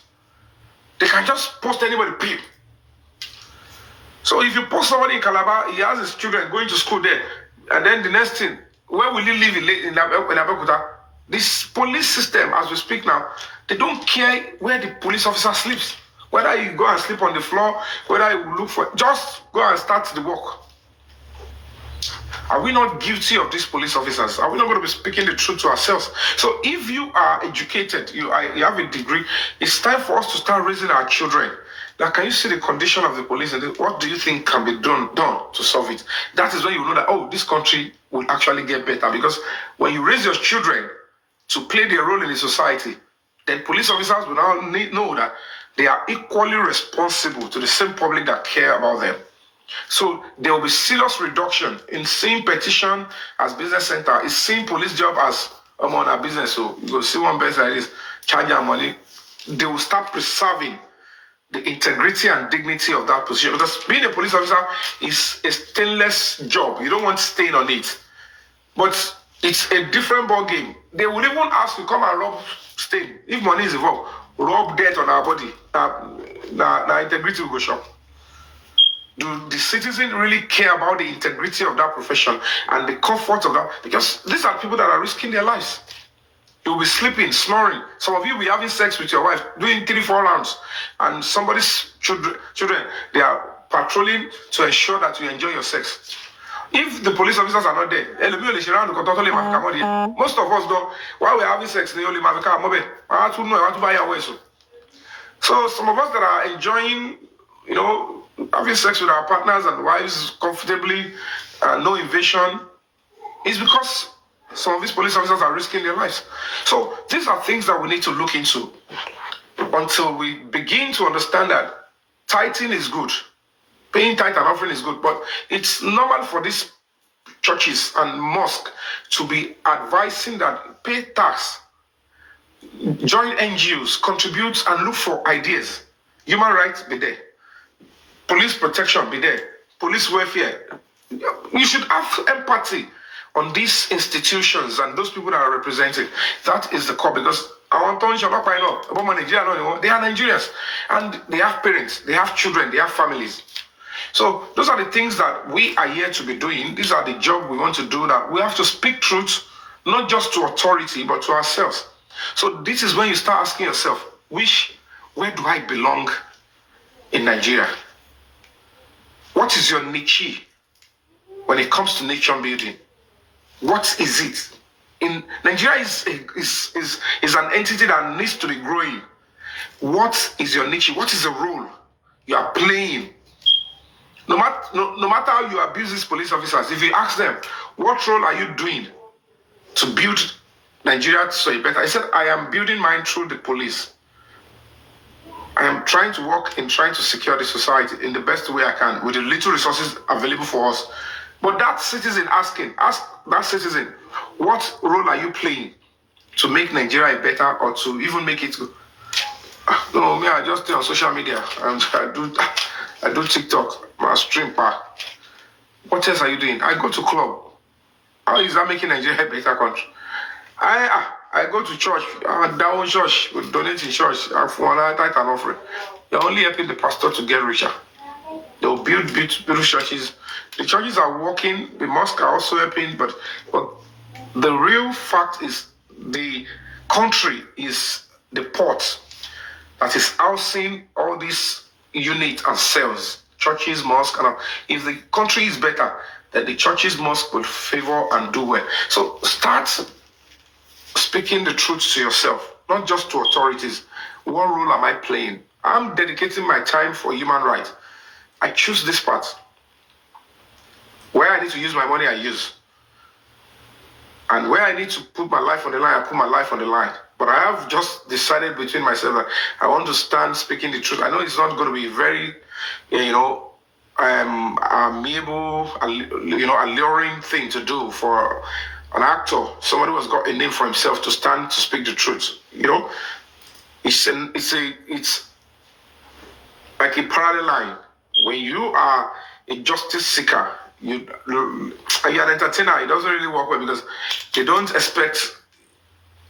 They can just post anybody, pay. So if you post somebody in Calabar, he has his children going to school there, and then the next thing, where will he live in Abeokuta? This police system, as we speak now, they don't care where the police officer sleeps. Whether you go and sleep on the floor, whether you look for, just go and start the work. Are we not guilty of these police officers? Are we not going to be speaking the truth to ourselves? So if you are educated, you have a degree, it's time for us to start raising our children. Now, can you see the condition of the police and what do you think can be done to solve it? That is when you know that, oh, this country will actually get better. Because when you raise your children to play their role in the society, then police officers will now know that they are equally responsible to the same public that care about them. So there will be serious reduction in seeing petition as business center, is seeing police job as a business. So you go see one person like this, charge their money. They will start preserving the integrity and dignity of that position. Because being a police officer is a stainless job. You don't want stain on it. But it's a different ball game. They will even ask you come and rub stain. If money is involved, rub dirt on our body. Now integrity will go shop. Do the citizens really care about the integrity of that profession and the comfort of that? Because these are people that are risking their lives. You'll be sleeping, snoring. Some of you will be having sex with your wife, doing 3-4 rounds. And somebody's children, they are patrolling to ensure that you enjoy your sex. If the police officers are not there, most of us don't. While we're having sex, so some of us that are enjoying, having sex with our partners and wives comfortably, no invasion, is because some of these police officers are risking their lives. So these are things that we need to look into until we begin to understand that tithing is good. Paying tithe and offering is good, but it's normal for these churches and mosques to be advising that pay tax, join NGOs, contribute and look for ideas. Human rights be there. Police protection be there. Police welfare. you should have empathy on these institutions and those people that are represented. That is the core, because our they are Nigerians and they have parents, they have children, they have families. So those are the things that we are here to be doing. These are the job we want to do, that we have to speak truth, not just to authority, but to ourselves. So this is when you start asking yourself, where do I belong in Nigeria? What is your niche when it comes to nation building? What is it? In Nigeria is an entity that needs to be growing. What is your niche? What is the role you are playing? No matter how you abuse these police officers, if you ask them, what role are you doing to build Nigeria so it better? I said, I am building mine through the police. I am trying to work in trying to secure the society in the best way I can with the little resources available for us. But that citizen ask that citizen, what role are you playing to make Nigeria better or to even make it good? No, me, I just stay on social media and I do TikTok, I stream part. What else are you doing? I go to club. How is that making Nigeria a better country? I go to church, down church, we donate in church, for another tithe and offering. You're only helping the pastor to get richer. They'll build beautiful churches. The churches are working, the mosques are also helping, but the real fact is the country is the port that is housing all these units and cells, churches, mosques, and if the country is better, then the churches, mosque will favor and do well. So start speaking the truth to yourself, not just to authorities. What role am I playing? I'm dedicating my time for human rights. I choose this part. Where I need to use my money, I use. And where I need to put my life on the line, I put my life on the line. But I have just decided between myself that I want to stand speaking the truth. I know it's not going to be very, amiable, alluring thing to do for an actor, somebody who has got a name for himself, to stand to speak the truth. It's like a parallel line. When you are a justice seeker, you're an entertainer, it doesn't really work well because they don't expect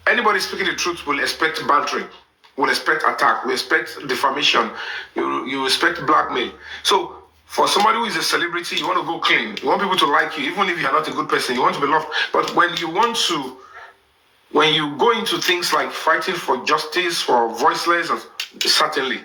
anybody speaking the truth will expect bantering, will expect attack, will expect defamation, you expect blackmail. So for somebody who is a celebrity, you want to go clean. You want people to like you, even if you are not a good person. You want to be loved. But when you go into things like fighting for justice, for voiceless, certainly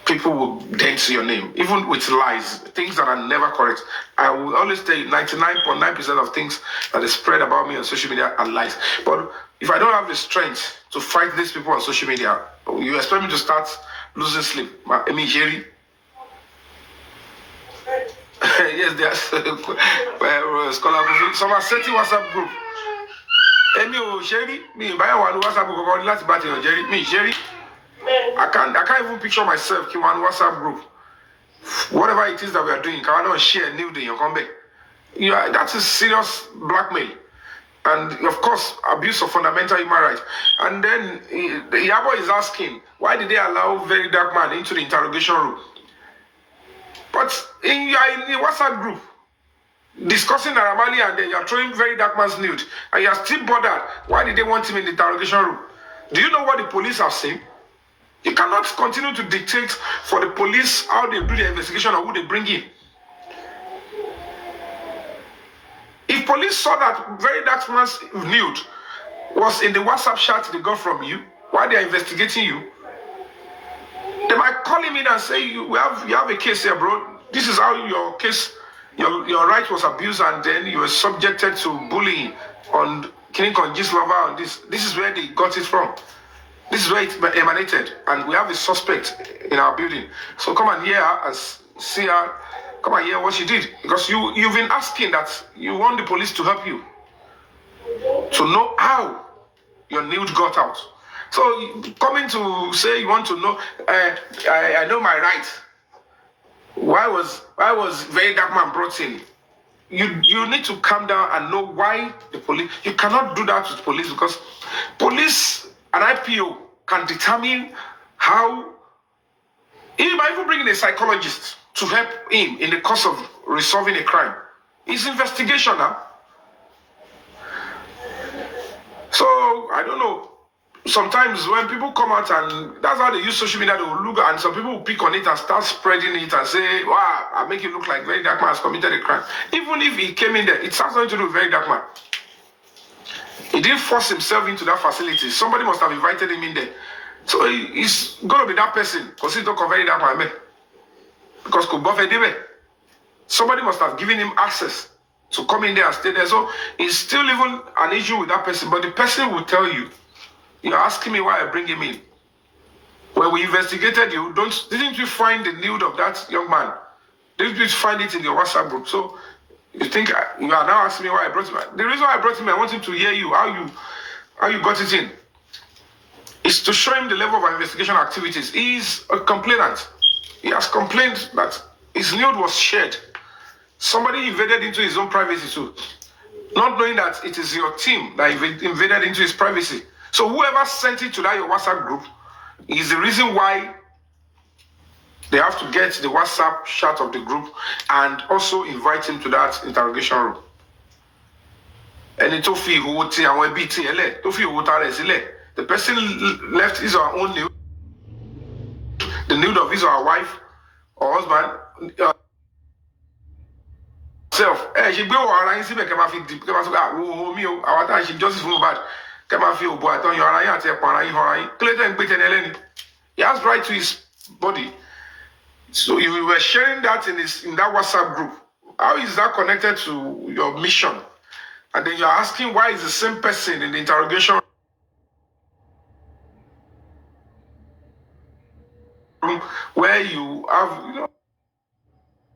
people will dent your name, even with lies, things that are never correct. I will always say 99.9% of things that is spread about me on social media are lies. But if I don't have the strength to fight these people on social media, you expect me to start losing sleep? Yes, there's scholar. Some are setting WhatsApp group. Me buy one WhatsApp group. Let's bat on Jerry. Me Jerry. I can't even picture myself in one WhatsApp group. Whatever it is that we are doing, can I not share new day? You come back. That is serious blackmail. And of course, abuse of fundamental human rights. And then Yabo is asking, why did they allow very dark man into the interrogation room? But you are in the WhatsApp group discussing Naramali, and then you are throwing very dark man's nude, and you are still bothered. Why did they want him in the interrogation room? Do you know what the police have said? You cannot continue to dictate for the police how they do the investigation or who they bring in. If police saw that very dark man's nude was in the WhatsApp chat they got from you while they are investigating you, they might call him in and say, you have a case here, bro. This is how your case, your right was abused, and then you were subjected to bullying on killing Conjis lover on this. This is where they got it from. This is where it emanated, and we have a suspect in our building. So come and hear her and see her. Come and hear what she did, because you've been asking that you want the police to help you to know how your nude got out. So coming to say you want to know, I know my right. Why was very dark man brought in? You need to calm down and know why the police. You cannot do that with police, because police and IPO can determine how. You might even bring in a psychologist to help him in the course of resolving a crime. It's investigation now. So, I don't know. Sometimes when people come out and that's how they use social media, they will look and some people will pick on it and start spreading it and say, wow, I make it look like very dark man has committed a crime. Even if he came in there, it has nothing to do with very dark man. He didn't force himself into that facility. Somebody must have invited him in there. So he's going to be that person because he don't very dark man. Because somebody must have given him access to come in there and stay there. So it's still even an issue with that person. But the person will tell you, you're asking me why I bring him in. When we investigated you, didn't you find the nude of that young man? Didn't you find it in your WhatsApp group? So you think you are now asking me why I brought him? The reason why I brought him, I want him to hear you, how you got it in. It's to show him the level of investigation activities. He's a complainant. He has complained that his nude was shared. Somebody invaded into his own privacy too. Not knowing that it is your team that invaded into his privacy. So whoever sent it to that your WhatsApp group is the reason why they have to get the WhatsApp chat of the group and also invite him to that interrogation room. And it the person left his or her own nude, the nude of his or her wife or husband. Self, she go around see me come fi deep come so me our time she justice for bad come fi obo aton your ara yin ati epo ara yin hora yin kile ten gbe ten eleni. He has right to his body. So if we were sharing that in that WhatsApp group, how is that connected to your mission? And then you're asking why is the same person in the interrogation room where you have,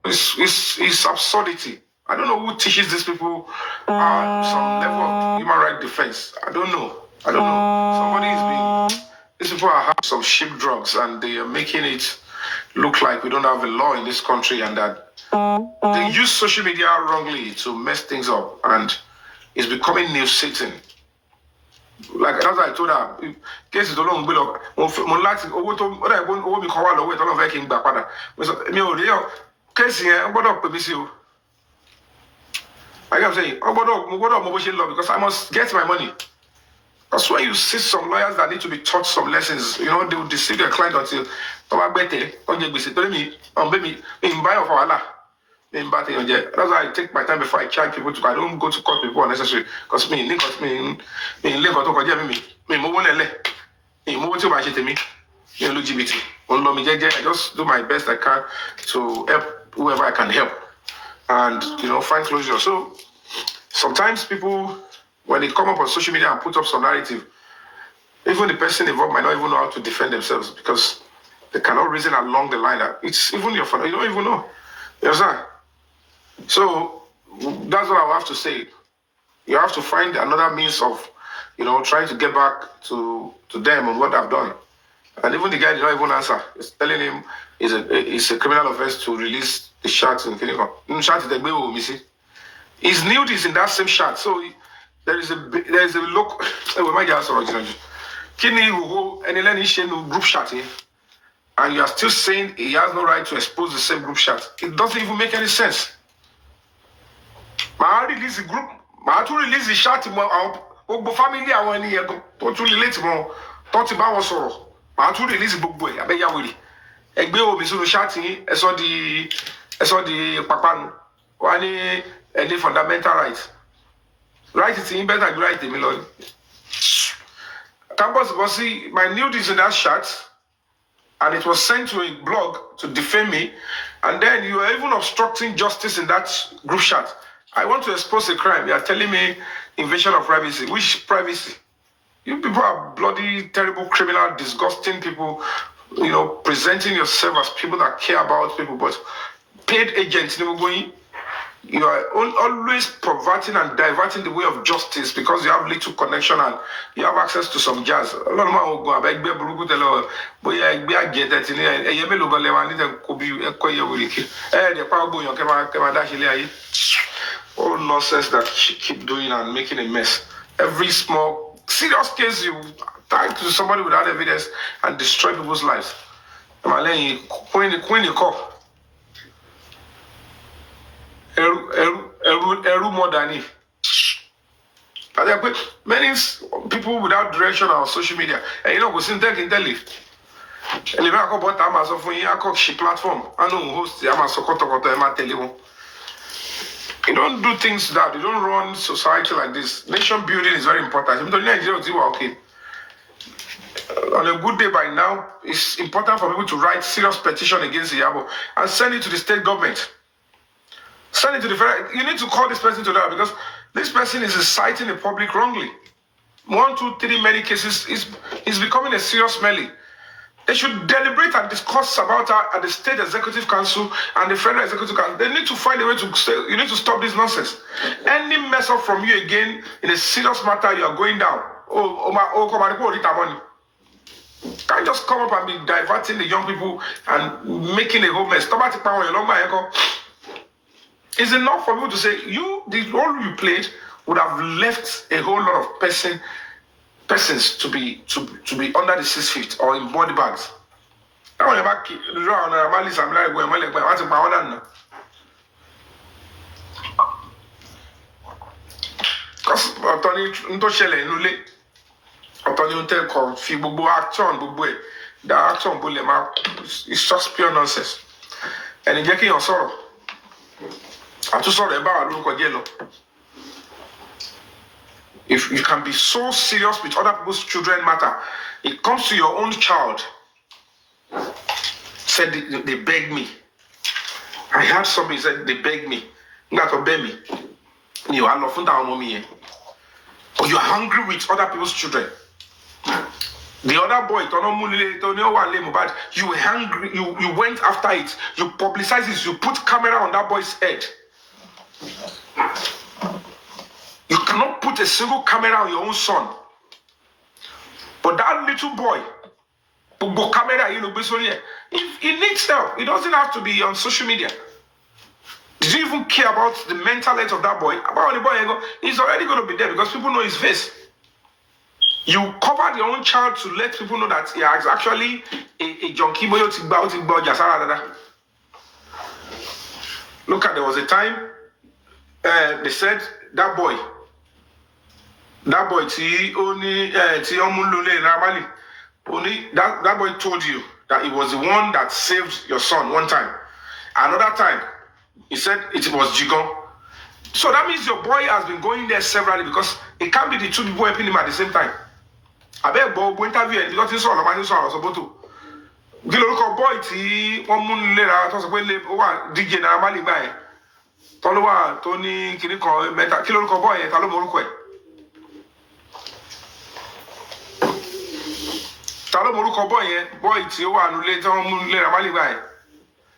it's absurdity. I don't know who teaches these people some level of human rights defense. I don't know. Somebody is being. These people are having some cheap drugs and they are making it look like we don't have a law in this country and that they use social media wrongly to mess things up and it's becoming new Satan. Like as I told her, cases don't long below. Monlax, over me call away, don't know if I can back. Case here, I'm going to miss you. Like I'm saying, I'm going to because I must get my money. That's why you see some lawyers that need to be taught some lessons. They will deceive their client until that's why I take my time before I charge people to. I don't go to court people unnecessary because I just do my best I can to help whoever I can help and find closure. So sometimes people, when they come up on social media and put up some narrative, even the person involved might not even know how to defend themselves because they cannot reason along the line that it's even your fault. You don't even know. You understand? So that's what I have to say. You have to find another means of, trying to get back to them on what I've done. And even the guy did not even answer. He's telling him it's a criminal offense to release the shots in Kenya. His nude is in that same shot. So there is a look. My guys are original. Kidney group shot here. And you are still saying he has no right to expose the same group shot. It doesn't even make any sense. I release the group. I to release the shot. Family I want to relate more. Talk about what sorrow. I to release the book boy. I bet you will. Egbe omi sunu shot yin. I saw the papan. Any fundamental rights. Right it in better right the Lord. Campus bossy, my nude is in that shot. And it was sent to a blog to defame me. And then you are even obstructing justice in that group chat. I want to expose a crime. You are telling me invasion of privacy. Which privacy? You people are bloody, terrible, criminal, disgusting people, presenting yourself as people that care about people, but paid agents, you are always perverting and diverting the way of justice because you have little connection and you have access to some jazz. A lot of my go about Buruku tell boy I get that in here. A yellow lewan could be a quay week. The power boy can dash. All nonsense that she keep doing and making a mess. Every small serious case you tie to somebody without evidence and destroy people's lives. Queen you call. Eru more than it. Many people without direction on social media, and you know, we think in Delhi. And if I go bought Amazon for you, I call she platform. I know host Amazon koto. You don't do things that you don't run society like this. Nation building is very important. Okay. On a good day by now, it's important for people to write serious petition against Iyabo and send it to the state government. Send it to the federal. You need to call this person to that because this person is inciting the public wrongly. 1, 2, 3 many cases is becoming a serious melee. They should deliberate and discuss about her at the state executive council and the federal executive council. They need to find a way to say, you need to stop this nonsense. Any mess up from you again in a serious matter, you are going down. Come on, money. Can't just come up and be diverting the young people and making a whole mess. It's enough for you to say the role you played would have left a whole lot of persons to be under the 6 feet or in body bags. Because the action it's just pure nonsense. And in Jackie on sorrow. I just saw the bar yellow. If you can be so serious with other people's children matter, it comes to your own child. Said they begged me. I heard somebody said they begged me. Not obey me. You are not me. Or you are hungry with other people's children. The other boy, you were hungry, you went after it, you publicized it, you put camera on that boy's head. You cannot put a single camera on your own son. But that little boy, if he needs help, it doesn't have to be on social media. Did you even care about the mental health of that boy? About the boy, he's already going to be there because people know his face. You covered your own child to let people know that he is actually a junkie. Look at, there was a time they said that boy, that boy told you that he was the one that saved your son one time. Another time, he said it was Jigon. So that means your boy has been going there severally because it can't be the two people helping him at the same time. I bet Bob interview and got this all about this one. So, Giloko boy, one moon later, was a DJ Namali by Tolowa, Tony, Kiriko, Meta, Kiloko boy, Talomorque. Talomoruko boy, Tioa, and later on moon later, Mali by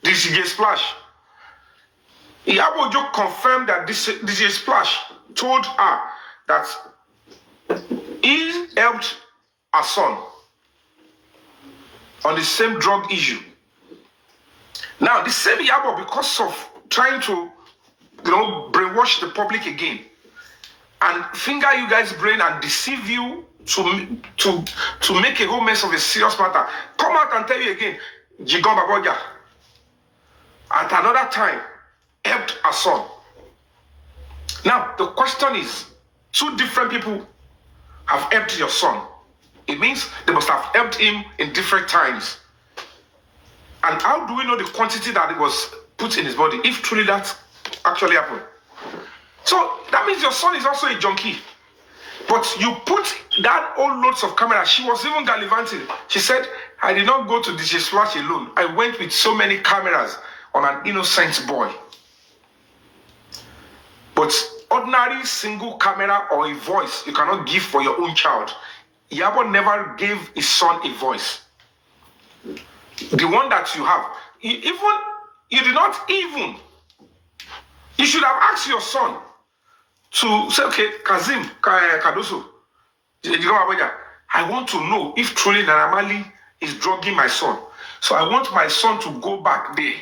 this DJ Splash. Iyabo confirmed that this DJ Splash told her that he helped her son on the same drug issue. Now, the same Iyabo, because of trying to, brainwash the public again and finger you guys' brain and deceive you to make a whole mess of a serious matter, come out and tell you again, Jigon Baboja, at another time, helped her son. Now, the question is, two different people have helped your son. It means they must have helped him in different times. And how do we know the quantity that it was put in his body, if truly that actually happened? So that means your son is also a junkie. But you put that whole loads of cameras. She was even gallivanting. She said, I did not go to DJ Splash alone. I went with so many cameras on an innocent boy. But ordinary single camera or a voice you cannot give for your own child. Iyabo never gave his son a voice. The one that you have, you should have asked your son to say, okay, Kazim, Kadoso, I want to know if truly Naramali is drugging my son. So I want my son to go back there.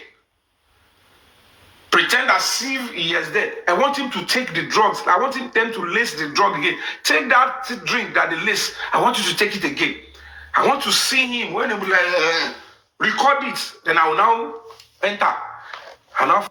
Pretend as if he is dead. I want him to take the drugs. I want them to lace the drug again. Take that drink that they lace. I want you to take it again. I want to see him when he will record it. Then I will now enter. And now